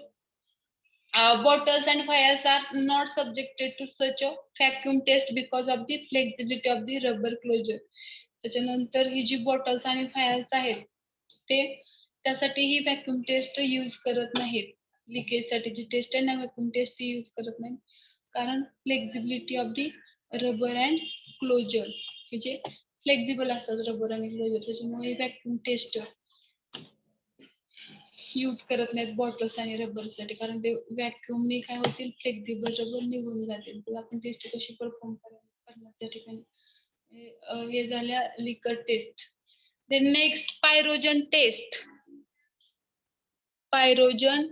bottles and vials are not subjected to such a vacuum test because of the flexibility of the rubber closure. त्याच्यानंतर ही जी bottles आणि व्हायल्स आहेत ते त्यासाठी ही vacuum taste use करत नाहीत. Leakage साठी जी test आहे ना व्हॅक्यूम टेस्ट यूज करत नाही, कारण flexibility of the rubber and closure, हे जे फ्लेक्झिबल असतात रबर आणि क्लोजर, त्याच्यामुळे व्हॅक्यूम टेस्ट यूज करत नाहीत बॉटल्स आणि रबर साठी, कारण ते व्हॅक्यूमने काय होतील, फ्लेक्झिबल रबर निघून जातील. तर आपण टेस्ट कशी परफॉर्म करणार त्या ठिकाणी. हे झाल्या लिकर taste. The next pyrogen test. Pyrogen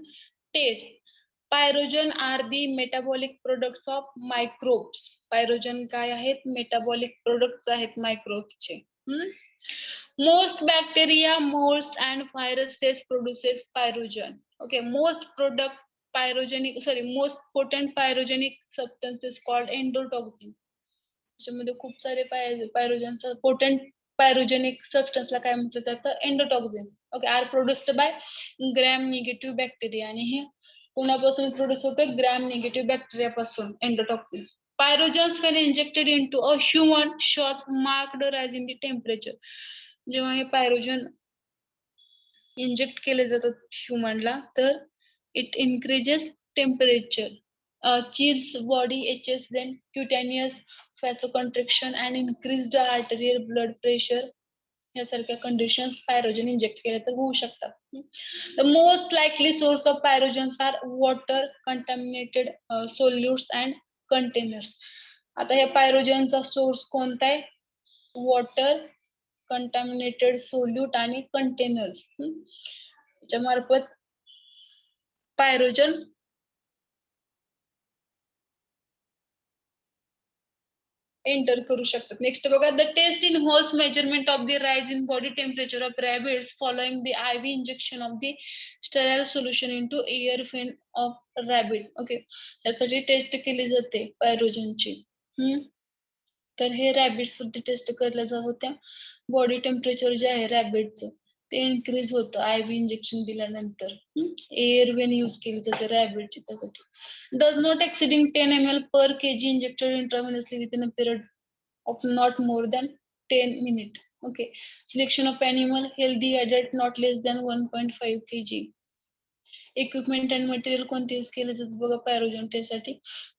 test. Pyrogen are the metabolic products of microbes. Pyrogen काय आहेत? मेटाबॉलिक प्रोडक्ट्स आहेत मायक्रोबचे. Most bacteria, molds and viruses produces pyrogen. Okay, most most potent pyrogenic substances called endotoxin. त्याच्यामध्ये खूप सारे pyrogen potent pyrogenic सबस्टन्सला काय म्हटलं जातं? Endotoxins. Okay, are produced by gram negative bacteria, आणि हे कोणापासून प्रोड्यूस होतं? ग्रॅम निगेटिव्ह बॅक्टेरिया पासून endotoxins. Pyrogens when injected into a human shows marked rise in the temperature. जेव्हा हे पायरोजन इंजेक्ट केले जातात ह्युमनला तर it increases temperature, chills body itches, then cutaneous vasoconstriction and increased arterial blood pressure यासारख्या conditions pyrogen inject केले तर होऊ शकतात. The most likely source of pyrogens are water, contaminated solutes and containers. आता या पायरोजनचा सोर्स कोणता आहे? वॉटर, कंटॅमिनेटेड सोल्यूट आणि कंटेनर्स. याच्या मार्फत पायरोजन एंटर करू शकतात. नेक्स्ट बघा, the test involves measurement of the rise in body temperature of rabbits following the IV injection of the sterile solution into ear vein of rabbit. Okay, यासाठी taste केली जाते पायरोजनची. तर हे रॅबिट्स वरती taste केल्या जात होत्या. बॉडी टेम्परेचर जे आहे रॅबिटचं ते इन्क्रीज होतं IV इंजेक्शन दिल्यानंतर. एअर वेन यूज केली जाते रॅबिटची त्यासाठी. Does not exceeding 10 ml per kg injected intravenously within a period of not more than 10 minutes. Okay. Selection of animal healthy adult not less than 1.5 kg. Equipment and material कोणते use केले जातात बघा pyrogen टेस्टसाठी?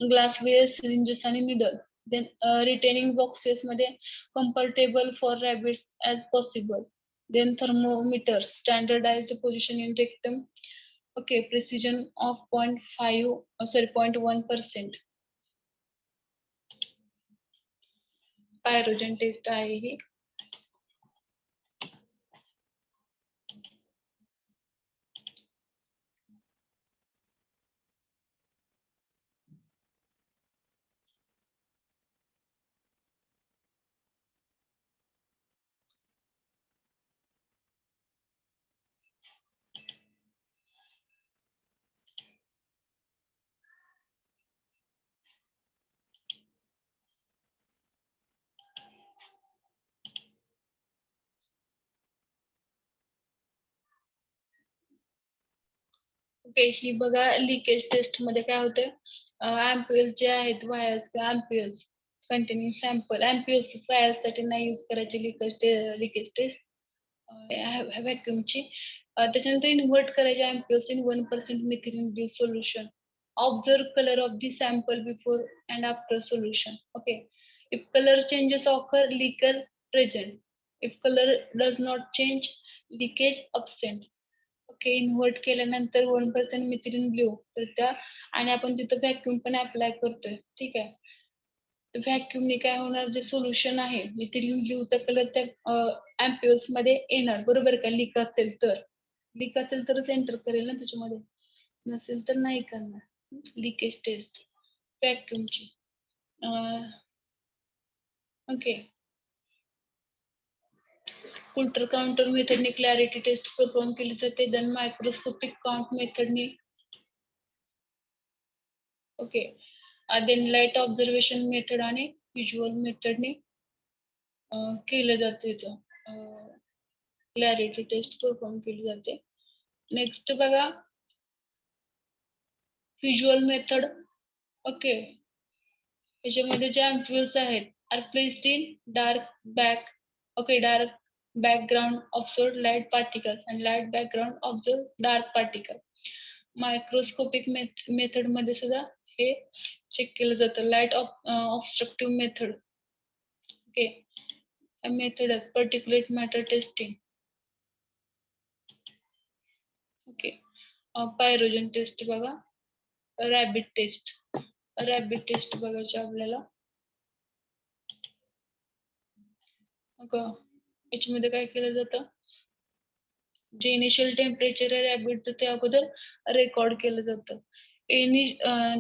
ग्लासवेअर, syringes आणि needle. Then retaining boxes मध्ये comfortable for rabbits as possible. Then thermometer, standardized position in rectum. Okay, precision of 0.1%. Pyrogen test आहे ही. Okay, ही बघा लिकेज टेस्ट मध्ये काय होते? अँप्युल्स जे आहेत वायर्स किंवा अँप्युल्स कंटेनिंग सॅम्पल. अँप्युल्स वायर्ससाठी नाही यूज करायची लिकेज टेस्ट व्हॅक्युमची. त्याच्यानंतर इन्व्हर्ट करायचे ampoules in 1% methylene blue solution. Observe color of the sample before and after solution. Okay, if color changes occur, leakage present. If color does not change, leakage absent. Okay, invert केल्यानंतर 1% methylene blue तर त्या आणि आपण तिथं vacuum पण apply करतोय. ठीक आहे, व्हॅक्युमने काय होणार? जे सोल्युशन आहे मिथिलीन ब्ल्यूचा कलर त्या अँप्युल्स मध्ये येणार. बरोबर का? लीक असेल तरच एंटर करेल ना त्याच्यामध्ये, नसेल तर नाही करणार. लिकेज टेस्ट व्हॅक्युमची. ओके, कुल्टर काउंटर मेथडने क्लॅरिटी टेस्ट परफॉर्म केली जाते. देन मायक्रोस्कोपिक काउंट मेथडने. Okay, then light observation method आणि व्हिज्युअल मेथडने केलं जाते. क्लॅरिटी टेस्ट परफॉर्म केली जाते. नेक्स्ट बघा व्हिज्युअल मेथड. ओके, याच्यामध्ये जे अँप्युल्स आहेत are placed in dark dark background observed light particles and light background observed dark particle. Microscopic method मध्ये सुद्धा हे चेक केलं जातं. Light obstructive method. Okay, method particulate matter testing. Okay, pyrogen test बघा. Rabbit test बघायची आपल्याला. याच्यामध्ये काय केलं जातं? जे इनिशियल टेम्परेचर आहे रॅबिटचं ते अगोदर रेकॉर्ड केलं जातं.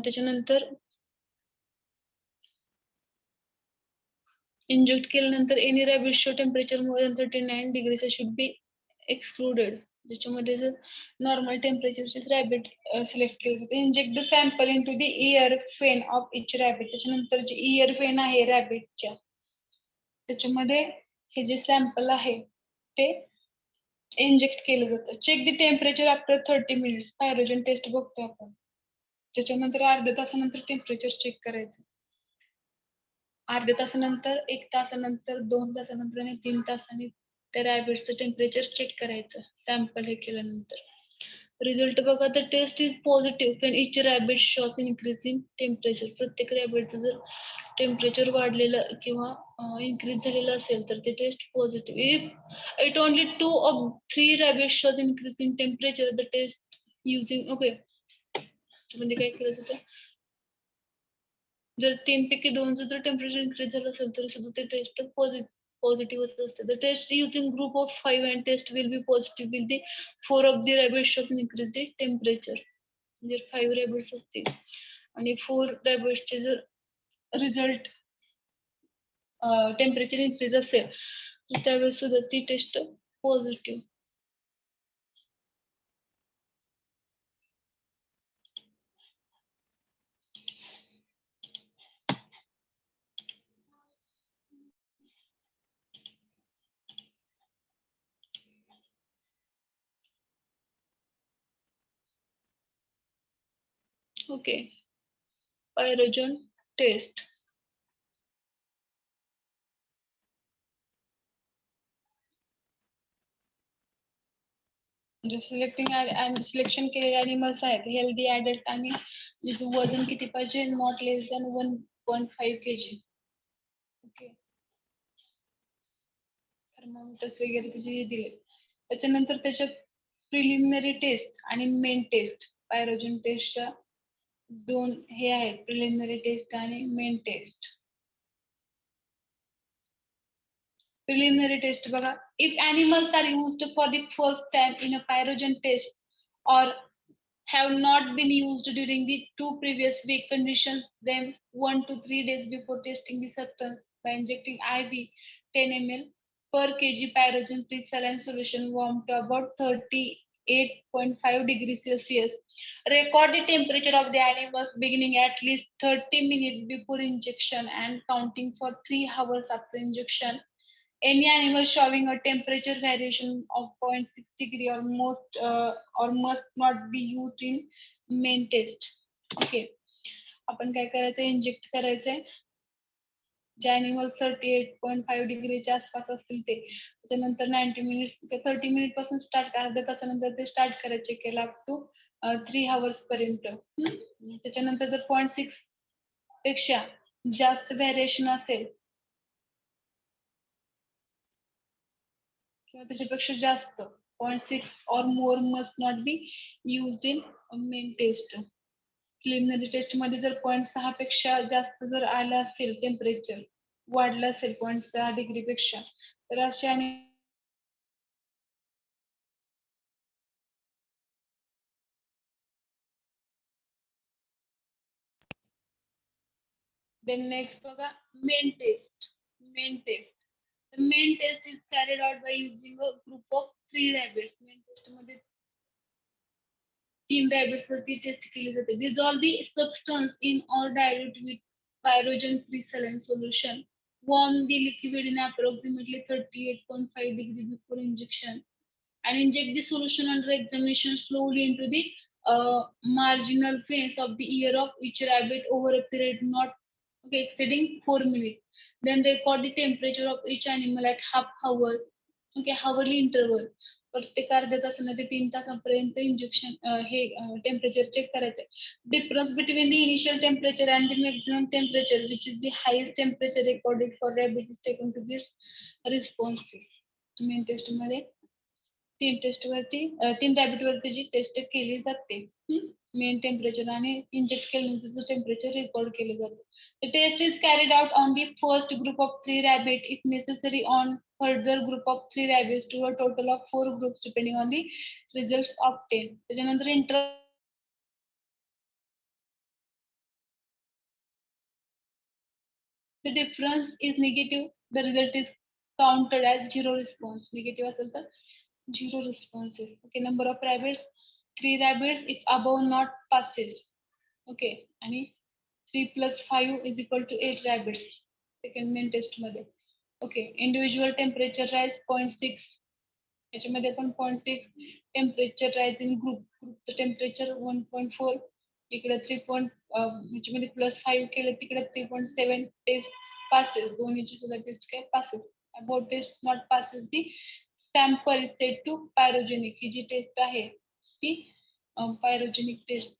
त्याच्यानंतर इंजेक्ट केल्यानंतर any rabbit show temperature more than 39 degrees should be excluded. ज्याच्यामध्ये जर नॉर्मल टेम्परेचरचे रॅबिट सिलेक्ट केले जाते. Inject the sample into the ear vein of each rabbit. त्याच्यानंतर जे इयर फेन आहे रॅबिटच्या त्याच्यामध्ये हे जे सॅम्पल आहे ते इंजेक्ट केलं जातं. Check the temperature after 30 minutes. Pyrogen test बघतो आपण. त्याच्यानंतर अर्ध्या तासानंतर टेम्परेचर चेक करायचं. अर्ध्या तासानंतर, 1 तासानंतर, 2 तासानंतर आणि 3 तासांनी त्या रॅबिटचं टेम्परेचर चेक करायचं सॅम्पल हे केल्यानंतर. रिझल्ट बघा, the test is positive when each rabbit shows an increase in temperature. प्रत्येक रॅबिटचं जर टेम्परेचर वाढलेलं किंवा इन्क्रीज झालेलं असेल तर ते test positive. If it only 2 of 3 rabbits shows increase in temperature, the test using okay. म्हणजे काय केलं जातं, जर 3 पैकी 2चं जर टेम्परेचर इन्क्रीज झालं असेल तरी सुद्धा ते टेस्ट पॉझिटिव्ह असते. The test using group of 5 and test will be positive with the 4 of the rabbits shows increase the temperature. जर 5 रॅबिट्स असतील आणि 4 रॅबिट्सचे जर रिझल्ट टेम्परेचर इन्क्रीज असेल तर त्यावेळेस सुद्धा ती test positive. Okay, pyrogen test. जे सिलेक्शन केलेले ॲनिमल्स आहेत हेल्दी ॲडल्ट आणि ज्याचं वजन किती पाहिजे, not less than 1.5 kg. Okay, thermometers वगैरे त्याचे दिले. त्याच्यानंतर त्याच्या प्रिलिमिनरी टेस्ट आणि मेन टेस्ट, पायरोजन टेस्टच्या दोन हे आहेत, प्रिलिमिनरी टेस्ट आणि मेन टेस्ट. Preliminary test बघा, if animals are used for the first time in a pyrogen test or have not been used during the 2 previous week, conditions them 1 to 3 days before testing the substance by injecting IV 10 ml per kg pyrogen free saline solution warm to about 38.5 degrees Celsius. Record the temperature of the animals beginning at least 30 minutes before injection and counting for 3 hours after injection. Any animal showing a temperature variation of 0.6 degree or must not be used in main test. Okay, आपण काय करायचं, inject करायचंय जे animal 38.5 डिग्रीच्या आसपास असतील ते. त्याच्यानंतर 90 मिनिट्स 30 मिनिट पासून स्टार्ट, अर्ध्या तासानंतर ते स्टार्ट करायचे केला अप टू 3 hours पर्यंत. त्याच्यानंतर जर 0.6 पेक्षा जास्त व्हेरिएशन असेल किंवा त्याच्यापेक्षा जास्त 0.6 or more must not be used in main test. Preliminary test मध्ये जर 0.6 पेक्षा जास्त जर आलं असेल, टेम्परेचर वाढलं असेल 0.6 डिग्री पेक्षा, तर असे आणि then next बघा, main test. The main test is carried out by using a group of 3 rabbits. Main test मध्ये 3 rabbits वरती टेस्ट केली जाते. Dissolve the substance in or dilute with pyrogen free saline solution. Warm the liquid in approximately 38.5 degree before injection and inject the solution under examination slowly into the marginal veins of the ear of each rabbit over a period not exceeding 4 minutes. Then record the temperature of each animal at half hour. Okay, hourly interval. प्रत्येक अर्ध्या तासाने ते 3 तासापर्यंत injection हे temperature check करायचं. Difference between the initial temperature and the maximum temperature, which is the highest temperature recorded for rabbit, is taken to be responses. Main test मध्ये 3 taste वरती 3 rabbit वरती जी टेस्ट केली जाते, मेन टेम्परेचर आणि inject केल्यानंतर temperature record केले जाते. The test is carried out on the first group of 3 rabbit, if necessary on further group of 3 rabbits, to a total of 4 groups depending on the results obtained. त्याच्यानंतर the difference is negative, the result is counted as zero response. Negative असेल तर 0 responses. Okay, number of rabbits 3 rabbits if above not passes. Okay, आणि 3 plus 5 is equal to 8 rabbits. Second main test मध्ये. Okay, individual temperature rise 0.6. याच्यामध्ये पण 0.6 temperature rise in ग्रुपचं temperature 1.4. इकडे 3. ह्याच्यामध्ये +5 केलं, तिकडे 3.7 टेस्ट passes. दोन्हीची सुद्धा टेस्ट काय passes. About test not passes, the sample is said to pyrogenic. ही जी टेस्ट आहे ती पायरोजेनिक टेस्ट,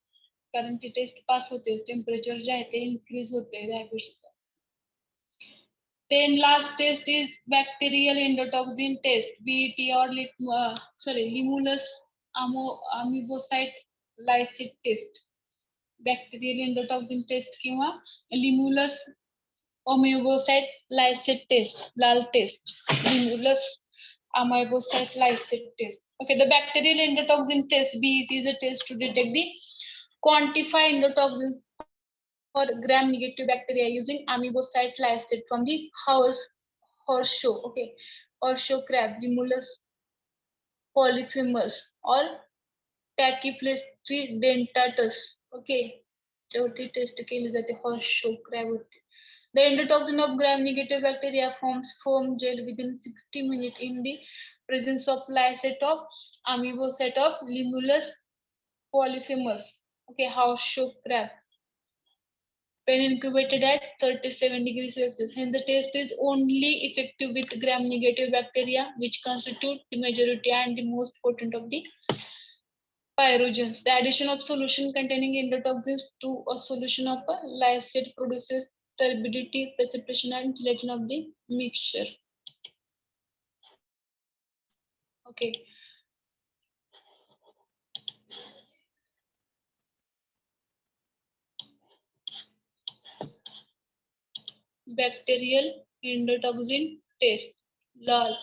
कारण ती टेस्ट पास होते, टेम्परेचर जे आहे ते इन्क्रीज होते rabbit's. Then last test is bacterial endotoxin test, BET or Limulus amoebocyte lysis test. Bacterial endotoxin test किंवा Limulus amoebocyte lysis test, लाल test. Limulus amoebocyte lysis test. Okay, the bacterial endotoxin test, BET, is a test to detect the quantify endotoxin for gram-negative bacteria using amoebocyte lysate from the horseshoe, okay, horseshoe crab, Limulus polyphemus or Tachyplastri dentatus, okay. शेवटी taste केली जाते horseshoe crab. The endotoxin of gram-negative bacteria forms foam gel within 60 minutes in the presence of lysate of amoebocyte of Limulus polyphemus, okay, horseshoe crab. When incubated at 37 degrees Celsius. Hence, the test is only effective with gram-negative bacteria, which constitute the majority and the most potent of the pyrogens. The addition of solution containing endotoxins to a solution of a lysate produces turbidity, precipitation, and gelatin of the mixture. Okay. Bacterial endotoxin test. LAL.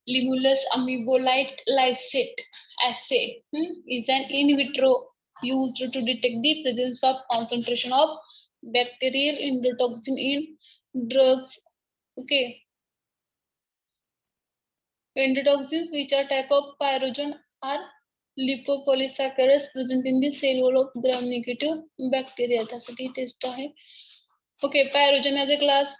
Limulus amoebocyte lysate assay is an in vitro used to detect the presence of concentration of bacterial endotoxin in drugs. Okay. Endotoxins, which are type of pyrogen, are lipopolysaccharides present in the cell wall of gram-negative bacteria. त्यासाठी taste आहे. Okay, pyrogen as a class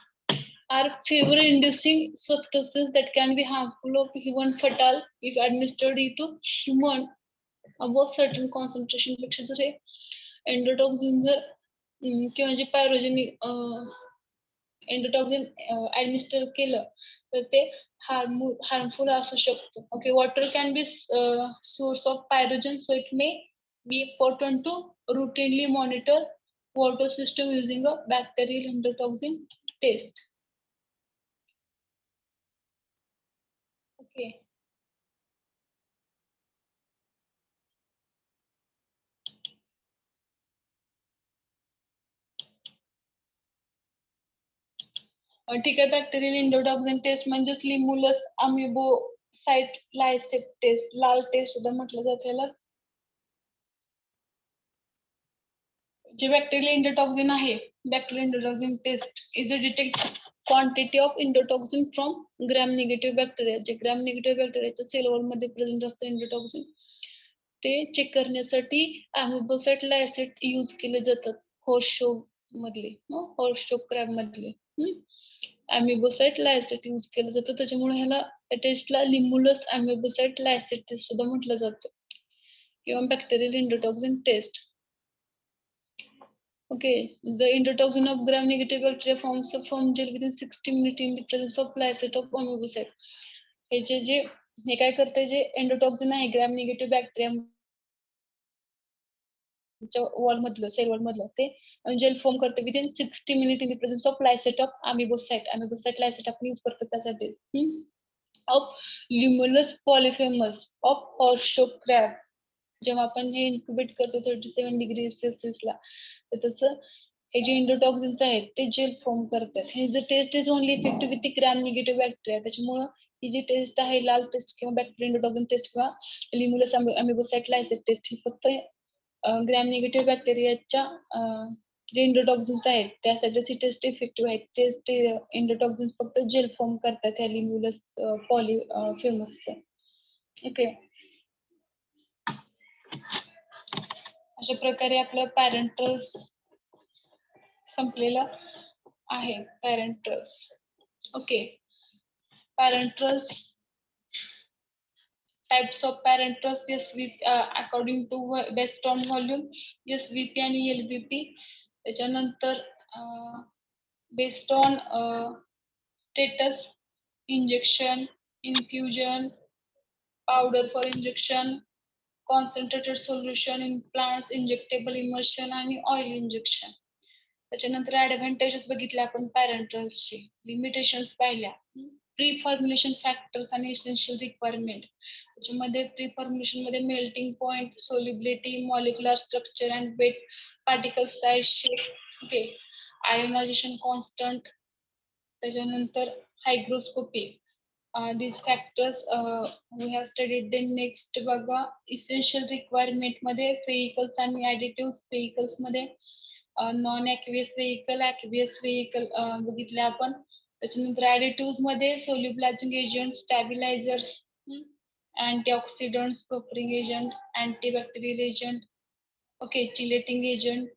are fever-inducing substances that can be harmful or even fatal if administered to human above certain concentration. पेक्षा जर endotoxin जर किंवा जे pyrogen endotoxin administer केलं तर ते harmful असू शकतं. Okay, water can be source of pyrogen, so it may be important to routinely monitor water system using a bacterial endotoxin test. Okay. ठीक आहे, बॅक्टेरियल इंडोटॉक्सिन टेस्ट म्हणजेच limulus amebocyte lysate test, LAL test सुद्धा म्हटलं जातं याला. जे bacterial endotoxin आहे, bacterial endotoxin test is a detect quantity of endotoxin from gram negative bacteria. जे ग्रॅम निगेटिव्ह बॅक्टेरियाच्या सेल वॉल मध्ये प्रेझेंट असतं इंडोटॉक्सिन, ते चेक करण्यासाठी अमिबोसाइट लायसेट यूज केले जातात हॉर्सशो मधले, हॉर्सशो क्रॅब मधले. अमिबोसाइट लायसेट यूज केलं जातं, त्याच्यामुळे ह्याला टेस्टला लिमुलस अमिबोसाइट लायसेट टेस्ट सुद्धा म्हटलं जातं किंवा bacterial endotoxin test. Okay, the endotoxin of gram-negative bacteria forms a foam gel within 60 minutes in the presence of lysate of amoebocyte. हे काय करते, जे एंडोटॉक्सिन आहे ग्रॅम निगेटिव्ह बॅक्टेरिया वॉल मधलं, सेल वॉल मधलं, ते जेल फॉर्म करते within 60 minute in the presence of lysate of amebocyte. Amebocyte lysate आपण यूज करतो त्यासाठी. Of limulus polyphemus of horseshoe crab. जेव्हा आपण हे इन्क्युबेट करतो 37 डिग्री सेल्सिअसला, तर तसं हे जे इंडोटॉक्सिन्स आहेत ते जेल फॉर्म करतात. हे जे test is only effective with gram negative bacteria. त्याच्यामुळं ही जी टेस्ट आहे, लाल टेस्ट किंवा बॅक्टेरिया इंडोटॉक्सिन टेस्ट किंवा लिमुलस अमिबोसाइट लायसेट टेस्ट, ही फक्त ग्रॅम निगेटिव्ह बॅक्टेरियाच्या जे इंडोटॉक्सिन्स आहेत त्यासाठी टेस्ट इफेक्टिव्ह आहेत. टेस्ट इंडोटॉक्सिन्स फक्त जेल फॉर्म करतात ह्या लिमुलस पॉलिफेमसचं. ओके, अशा प्रकारे आपलं पॅरेंट्रल्स संपलेलं आहे. Parenterals. Okay, parenterals, types of parentrals, according to based on volume, SVP आणि LVP. त्याच्यानंतर based on status, injection, infusion, powder for injection, concentrated solution implants, injectable emulsion आणि ऑइल इंजेक्शन. त्याच्यानंतर advantages बघितले आपण पॅरेंटल्सचे, limitations पाहिल्या, pre formulation factors आणि essential requirement. त्याच्यामध्ये प्री फॉर्म्युलेशन मध्ये melting point, solubility, molecular structure and weight, particle size, shape, okay, ionization constant. त्याच्यानंतर hygroscopy. These factors we have studied. Then next बघा essential requirement मध्ये vehicles आणि additives. Vehicles मध्ये non aqueous vehicle, aqueous vehicle बघितले आपण. त्याच्यानंतर additives मध्ये solubilizing agents, stabilizers, antioxidants, buffering agent, antibacterial agent, okay, chelating agent.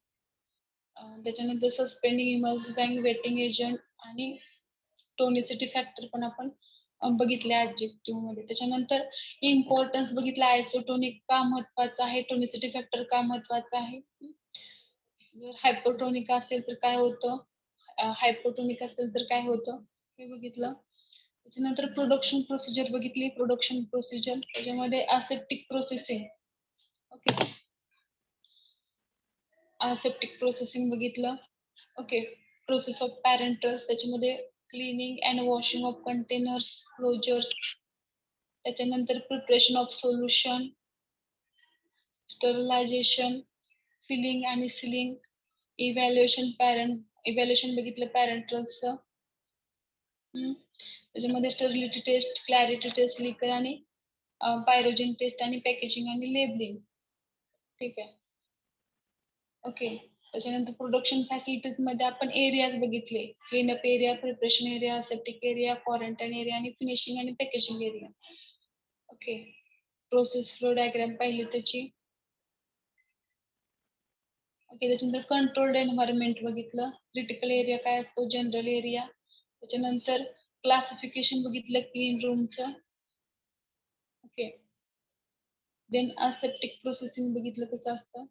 त्याच्यानंतर suspending, emulsifying, wetting agent आणि टोनिसिटी फॅक्टर पण आपण बघितले ऍडजेक्टिव्ह मध्ये. त्याच्यानंतर इम्पॉर्टन्स बघितला, आयसोटोनिक का महत्वाचा आहे, टोनिसिटी फॅक्टर का महत्वाचा आहे. जर हायपोटोनिक असेल तर काय होतं, हायपोटोनिक असेल तर काय होतं हे बघितलं. त्याच्यानंतर प्रोडक्शन प्रोसिजर बघितली, प्रोडक्शन प्रोसिजर त्याच्यामध्ये aseptic processing, okay, aseptic processing बघितलं, ओके, प्रोसेस ऑफ पॅरेंटल, त्याच्यामध्ये cleaning and washing of containers, closures. त्याच्यानंतर preparation of solution, sterilization, filling आणि सिलिंग, इव्हॅल्युएशन बघितलं पॅरेंटल्सचं. त्याच्यामध्ये sterility test, clarity test, leaker आणि पायरोजन टेस्ट आणि पॅकेजिंग आणि लेबलिंग. ठीक आहे, ओके. त्याच्यानंतर प्रोडक्शन फॅसिलिटीज मध्ये आपण एरियाज बघितले, cleanup area, preparation area, septic area, quarantine area आणि फिनिशिंग आणि packaging area. Okay, process flow diagram पाहिली त्याची. ओके, त्याच्यानंतर कंट्रोल्ड एन्व्हायरमेंट बघितलं, क्रिटिकल एरिया काय असतो, जनरल एरिया. त्याच्यानंतर क्लासिफिकेशन बघितलं क्लीन रूमचं. ओके, देन असेप्टिक प्रोसेसिंग बघितलं कसं असतं.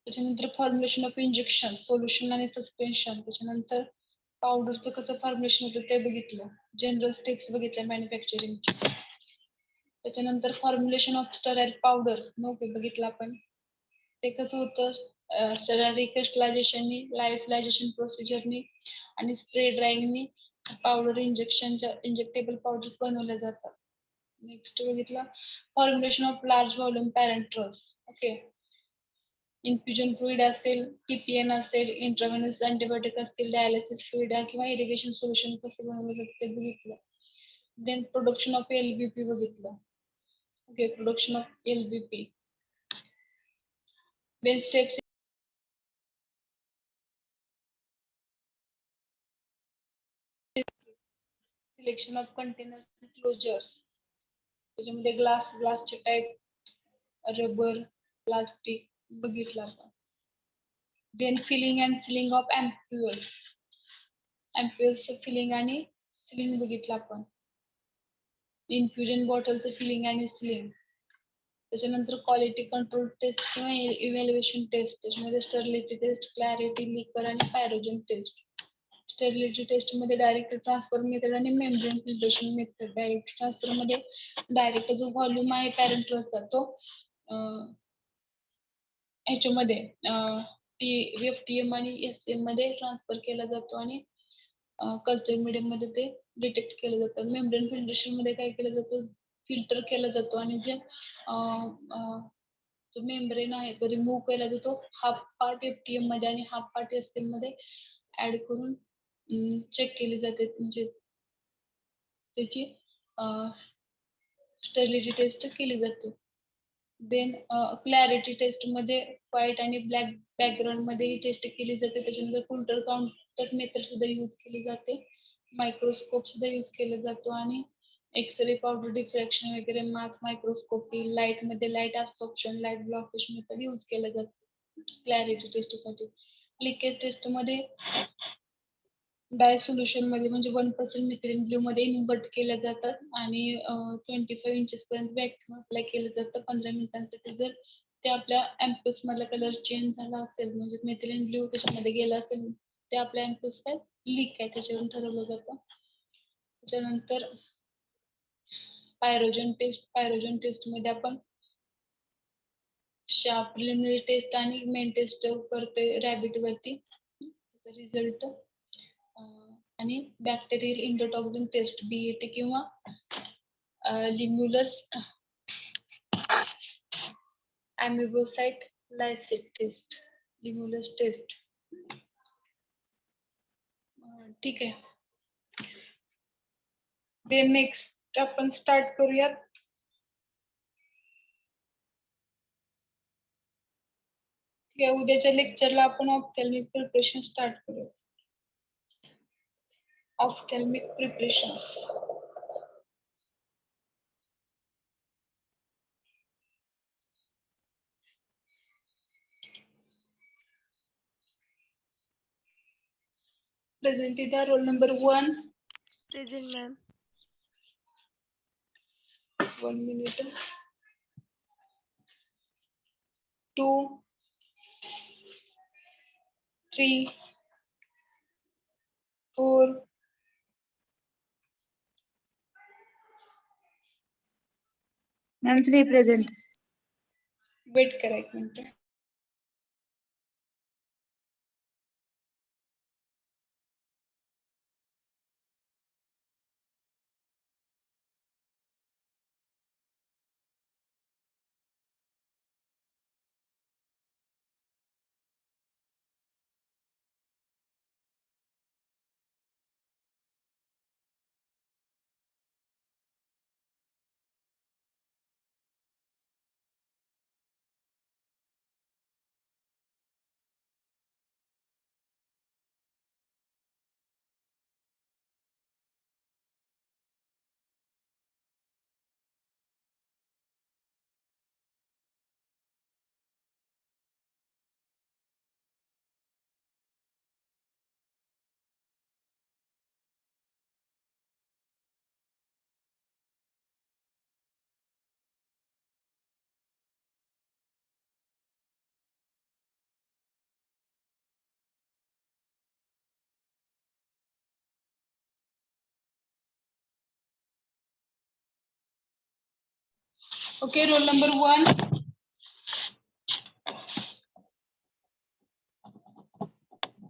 त्याच्यानंतर फॉर्म्युलेशन ऑफ इंजेक्शन, सोल्युशन आणि सस्पेन्शन. त्याच्यानंतर पावडरचं कसं फॉर्म्युलेशन होतं ते बघितलं, जनरल स्टेप्स बघितल्या मॅन्युफॅक्चरिंगच्या. त्याच्यानंतर फॉर्म्युलेशन ऑफ स्टराइल पावडर बघितलं आपण, ते कसं होतं, स्टराइल रिक्रिस्टलायझेशननी, लाईफलायझेशन प्रोसिजरनी आणि स्प्रे ड्रायिंगनी पावडर इंजेक्टेबल पावडर बनवल्या जातात. नेक्स्ट बघितलं formulation of large volume parenterals. Okay, infusion fluid असेल, टीपीएन असेल, इंट्राव्हेनस अँटीबायोटिक असतील, डायलिसिस फ्लुइड किंवा इरिगेशन सोल्युशन कसं बनवलं जातं ते बघितलं. देन प्रोडक्शन ऑफ एलबीपी बघितलं. Okay, production of LBP. Then steps selection of containers closures. त्याच्यामध्ये ग्लासचे टाईप, रबर, प्लास्टिक बघितलं आपण. Then filling and sealing of ampoules, अँप्युअल्सचं फिलिंग आणि सिलिंग बघितलं आपण. इन्फ्युजन बॉटलचं फिलिंग आणि सिलिंग. त्याच्यानंतर क्वालिटी कंट्रोल टेस्ट किंवा इव्हॅल्युएशन टेस्ट. त्याच्यामध्ये स्टरलिटी टेस्ट, क्लॅरिटी, लिकर आणि पायरोजन टेस्ट. स्टरलिटी टेस्ट मध्ये डायरेक्ट ट्रान्सफर मेथड आणि membrane filtration method. Direct transfer मध्ये डायरेक्ट जो व्हॉल्यूम आहे पॅरेंट्रलचा तो ह्याच्यामध्ये एफटीएम आणि एसएम मध्ये ट्रान्सफर केला जातो आणि कल्चर मीडियम मध्ये ते डिटेक्ट केलं जातं. मेम्ब्रेन फिल्ट्रेशन मध्ये काय केलं जातं, फिल्टर केला जातो आणि जे जो मेम्ब्रेन आहे तो रिमूव्ह केला जातो, हाफ पार्ट एफटीएम मध्ये आणि हाफ पार्ट एसएम मध्ये ऍड करून चेक केली जाते, म्हणजे त्याची स्टरलिटी टेस्ट केली जाते. देन क्लॅरिटी टेस्ट मध्ये व्हाईट आणि ब्लॅक बॅकग्राऊंड मध्ये ही टेस्ट केली जाते. त्याच्यानंतर फिल्टर काउंटर मेथड सुद्धा यूज केली जाते, मायक्रोस्कोप सुद्धा यूज केला जातो आणि एक्सरे, पावडर डिफ्रॅक्शन वगैरे, मास मायक्रोस्कोपी, लाईट मध्ये light absorption, light blockage method use केलं जातं क्लॅरिटी टेस्ट साठी. लिकेज टेस्ट मध्ये डाय सोल्युशन मध्ये म्हणजे 1% मिथेलिन ब्ल्यू मध्ये इन्व्हर्ट केल्या जातात आणि 25 इंचेस पर्यंत वॅक्यूम अप्लाय केलं जातं 15 मिनिटांसाठी. जर ते आपल्या अँप्यूल्स मधला कलर चेंज झाला असेल, म्हणजे मिथेलिन ब्ल्यू त्याच्यामध्ये गेला असेल, ते आपल्या अँप्यूल्स काय लीक आहे त्याच्यावरून ठरवलं जातं. त्याच्यानंतर पायरोजन टेस्ट मध्ये आपण प्रिलिमिनरी टेस्ट आणि मेन टेस्ट करते रॅबिट वरती रिझल्ट आणि बॅक्टेरियल इंडोटॉक्सिन टेस्ट BAT किंवा लिम्युलस अॅमिबोसाइट लायसेट टेस्ट लिम्युलस टेस्ट. ठीक आहे. ते नेक्स्ट आपण स्टार्ट करूयात. ठीक आहे, उद्याच्या लेक्चरला आपण ऑप्थॅल्मिक प्रिपरेशन स्टार्ट करूया. Ophthalmic preparation. Present the roll number 1. Present, ma'am. 1 minute. 2, 3, 4, Ma'am, 3 present. wait करा एक minute. Okay, roll number 1.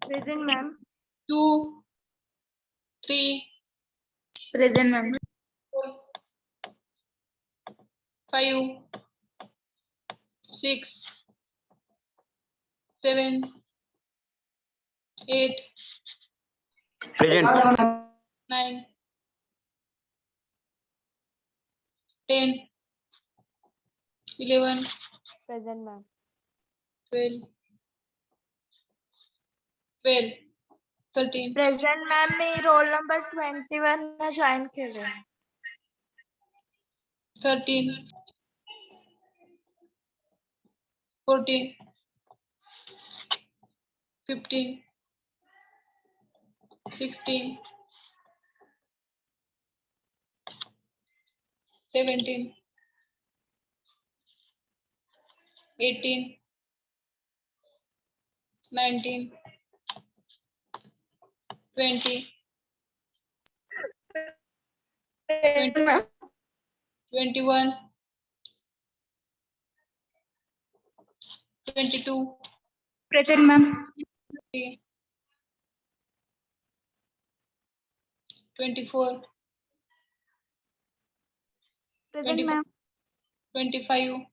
Present, ma'am. 2, 3, Present, ma'am. 4, 5, 6, 7, 8, Present. 9, 10, 11, Present, ma'am. 12, 13, Present, ma'am. मी रोल नंबर 21 ला join केले. 13, 14, 15, 16, 17, 18, 19, 20, 21, 22, Present, ma'am. 24, Present, ma'am. 25,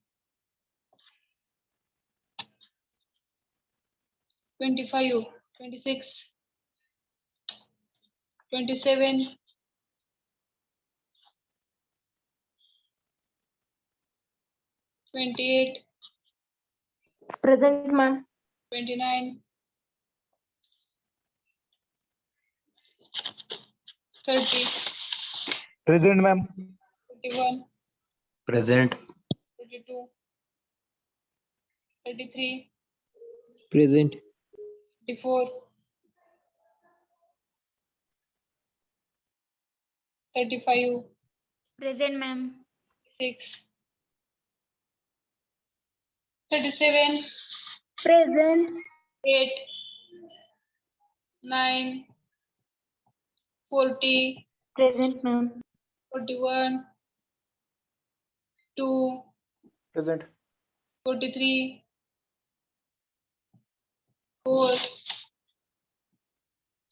26, 27, 28, Present, ma'am. 29, 30, Present, ma'am. 31, Present. 32, 33, Present. 34, 35, Present, ma'am. 36, 37, Present. 8, 9, 40, Present, ma'am. 41, 2, Present. 43, 4,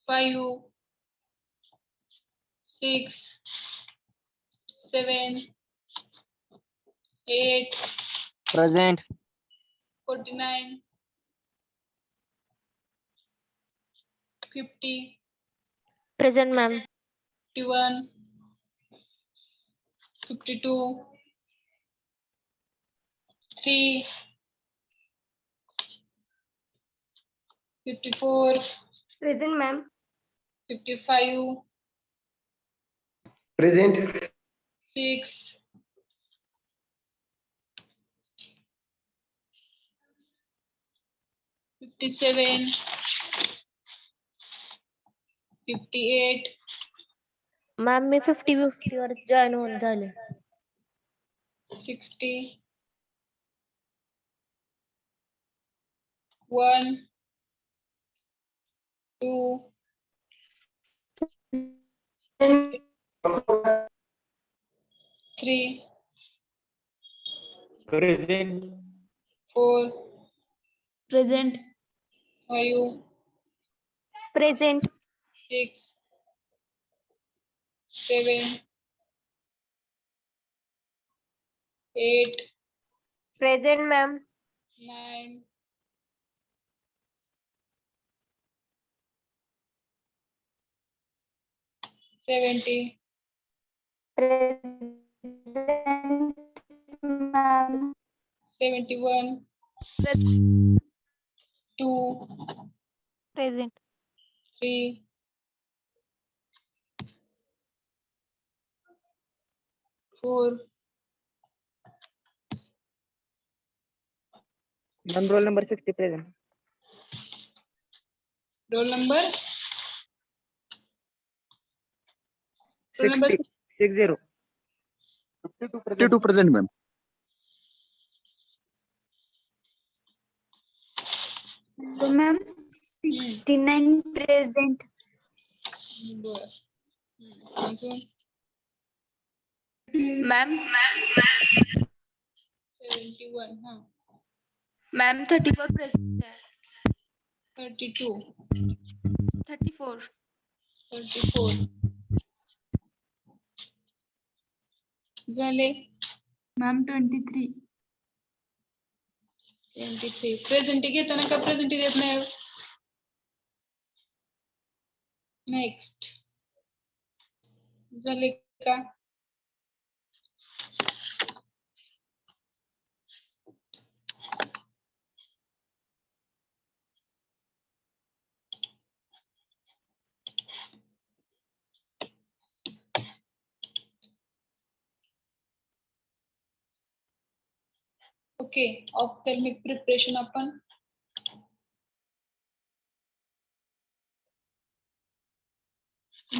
5, 6, 7, 8, Present. 49, 50, Present, ma'am. 51, 52, 3, 54, Present, ma'am. 55, Present. 6, 57, 58, ma'am मी 50 वर join होऊन झाले. 60, 1, 2, 3, Present. 4, Present. 5, Present. 6, 7, 8, Present, ma'am. 9, 70, Present, ma'am. 71, 2, Present. 3, 4, Ma'am, roll number 60 present. roll number 60. 60. 52 present, ma'am. Ma'am, 69 present. बरं. अजून Ma'am, 71, हा, ma'am 34 present. 32, 34. 34 झाले. Ma'am 23. 23 presenty घेताना का presenty देत नाही? नेक्स्ट झाले का? ओके, ऑप्थॅल्मिक प्रिपरेशन आपण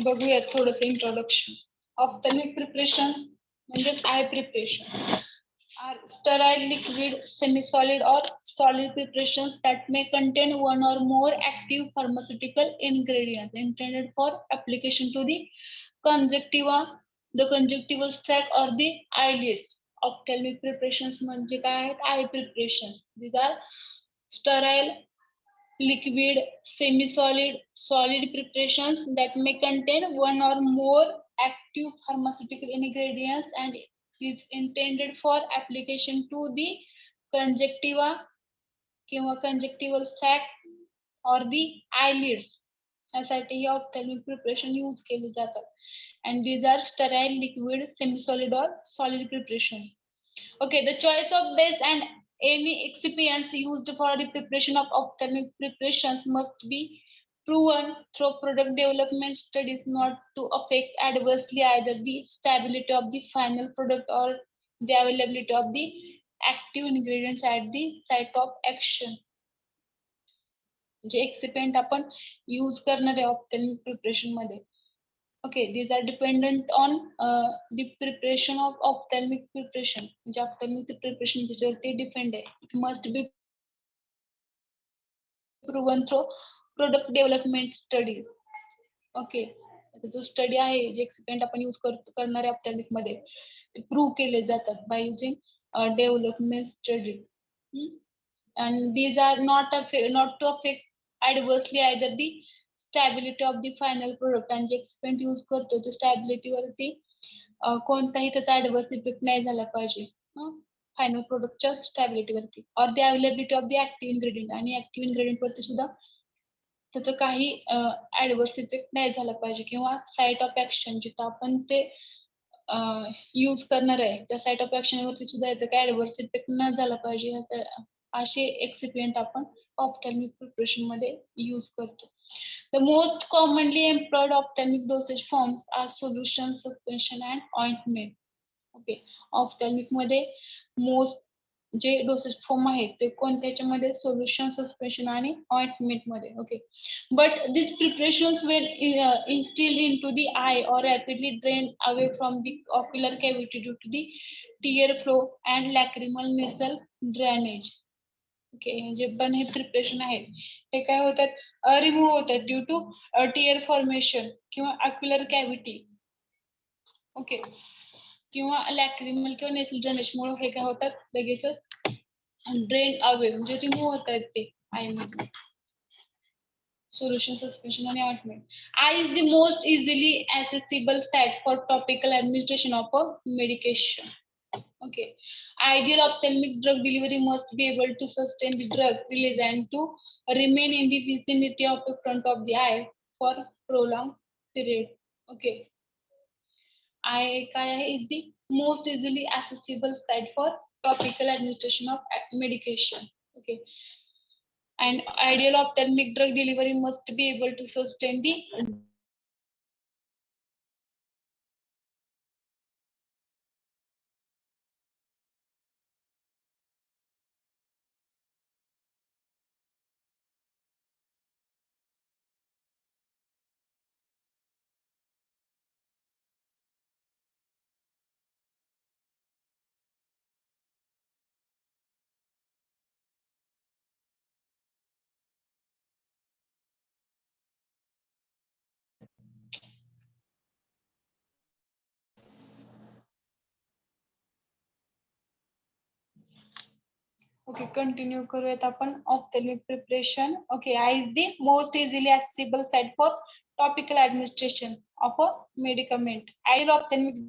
बघूया थोडस इंट्रोडक्शन. ऑप्थॅल्मिक प्रिपरेशन म्हणजे I preparation are sterile liquid semi-solid or solid preparations that may contain one or more active pharmaceutical ingredients intended for application to the conjunctiva, the conjunctival sac or the eyelids. Ophthalmic preparations म्हणजे काय आहेत? Eye preparations. These are sterile liquid semi-solid solid preparations that may contain one or more active pharmaceutical ingredients and is intended for application to the conjunctiva किंवा conjunctival sac or the eyelids. यासाठी हे ophthalmic preparation use केले जातात. And these are sterile, liquid, semi-solid or solid preparations. Okay, the choice of base and any excipients used for the preparation of ophthalmic preparations must be proven through product development studies not to affect adversely either the stability of the final product or the availability of the active ingredients at the site of action. जे एक्सिपेंट आपण use करणार आहे ophthalmic preparation मध्ये. Okay, these are dependent on the preparation of ophthalmic preparation. म्हणजे ophthalmic preparation त्याच्यावरती depend आहे. It must be proven through product development studies. Okay, जो study आहे जे एक्सिपेंट आपण यूज करणार आहे ऑप्थॅल्मिक मध्ये ते प्रूव्ह केले जातात by using development study. And these are not to affect adversely either the stability of the final product. आणि जे एक्सपेंट यूज करतो तो स्टॅबिलिटी वरती कोणताही त्याचा ऍडव्हर्स इफेक्ट नाही झाला पाहिजे फायनल प्रोडक्टच्या स्टॅबिलिटी वरती. Or the availability of the active ingredient, आणि ऍक्टिव्ह इन्ग्रेडियंट वरती सुद्धा त्याचं काही ऍडव्हर्स इफेक्ट नाही झाला पाहिजे, किंवा साईट ऑफ ऍक्शन जिथं आपण ते यूज करणार आहे त्या साईट ऑफ ऍक्शन वरती सुद्धा याचा काही ऍडव्हर्स इफेक्ट न झाला पाहिजे. असे एक्सिपियंट आपण ऑप्थॅल्मिक प्रिपरेशन मध्ये यूज करतो. The most commonly employed ophthalmic dosage forms are solution, suspension and ointment. Okay, ophthalmic मध्ये मोस्ट जे डोसेज फॉर्म आहेत ते कोणत्याच्यामध्ये सोल्युशन, सस्पेन्शन आणि ऑइंटमेंट मध्ये. Okay, but these preparations when instilled into the eye or rapidly drained away from the ocular cavity due to the tear flow and lacrimal nasal drainage. Okay, जे पण हे preparation आहेत हे काय होतात, remove होतात ड्यू टू टीयर फॉर्मेशन किंवा अक्युलर cavity. Okay, किंवा लॅक्रिमल किंवा नेसल ड्रेनेज मुळे हे काय होतात, लगेचच ड्रेन अवे म्हणजे रिमूव्ह होत आहेत ते आय मध्ये. Solution, suspension and ointment. Eye is the most easily accessible site for topical administration of a medication. Okay, ideal ophthalmic drug delivery must be able to sustain the drug release and to remain in the vicinity of the front of the eye for prolonged period. Okay, eye is the most easily accessible site for topical administration of medication. Okay, and ideal ophthalmic drug delivery must be able to sustain the Okay, continue करूयात आपण ophthalmic preparation. Okay, eye is the most easily accessible site for topical administration of a medicament. Ideal ophthalmic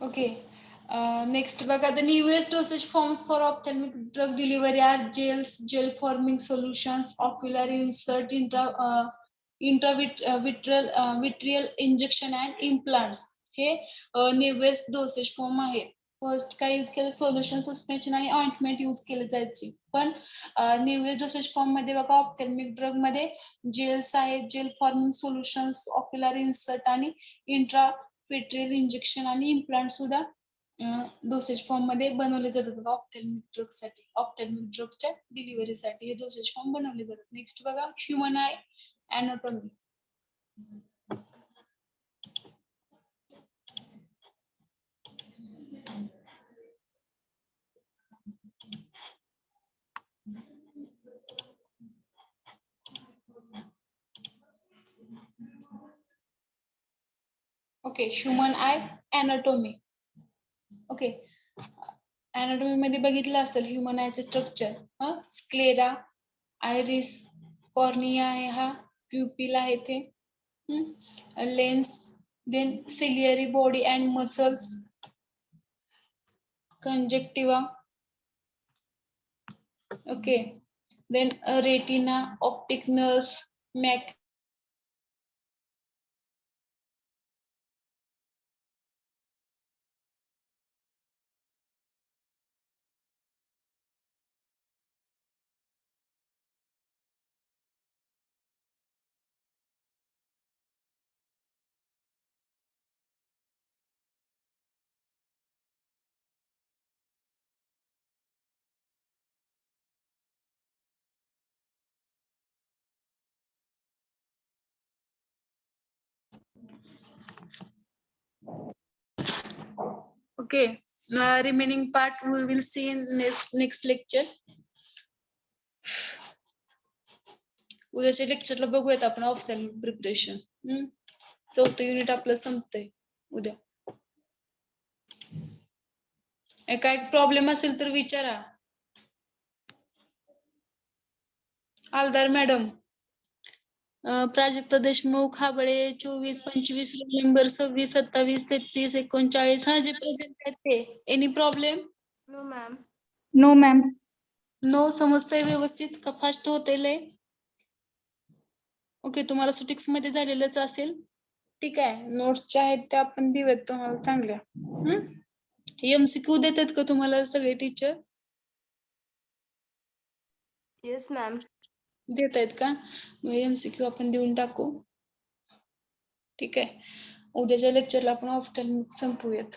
Okay. Next, बघा, the newest dosage forms for ophthalmic drug delivery are gels, gel forming solutions, ocular insert, vitreal injection and implants. हे newest dosage form आहे. First काय use केलं, solution, suspension आणि ointment use केले जायचे. पण newest dosage form मध्ये बघा ऑप्थॅल्मिक ड्रग मध्ये जेल्स आहेत, gel forming solutions, ocular insert आणि इंट्राव्हिट्रियल इंजेक्शन आणि इम्प्लांट सुद्धा डोसेज फॉर्म मध्ये बनवले जातात ऑप्थॅल्मिक ड्रग साठी. ऑप्थॅल्मिक ड्रगच्या डिलिव्हरीसाठी हे डोसेज फॉर्म बनवले जातात. नेक्स्ट बघा, human eye anatomy. Okay, human eye anatomy. Okay, anatomy मध्ये बघितलं असेल ह्युमन आयचं स्ट्रक्चर. स्क्लेरा, आयरिस, कॉर्निया आहे, हा प्युपिल आहे ते, lens, then ciliary body and muscles, conjunctiva. Okay, then retina, optic nerves, मॅक Okay. Remaining part we will see in next lecture. उद्याच्या लेक्चरला बघूयात आपण ऑफलाईन प्रिपरेशन. चौथं युनिट आपलं संपतंय उद्या. काय प्रॉब्लेम असेल तर विचारा. Aaldar madam, Prajakta Deshmukh, Habale, 24, 25, number 26, 27, 33, 39. हा जे प्रेझेंट आहेत ते. Any problem? No, ma'am. No, ma'am. No समजतंय व्यवस्थित का फास्ट होते? ओके, तुम्हाला सुटिक्स मध्ये झालेलंच असेल. ठीक आहे, नोट्स ज्या आहेत त्या आपण देऊयात तुम्हाला चांगल्या. MCQ देतात का तुम्हाला सगळे टीचर? Yes, ma'am. देत आहेत का? मग MCQ आपण देऊन टाकू. ठीक आहे, उद्याच्या लेक्चरला आपण ऑफ संपवूयात.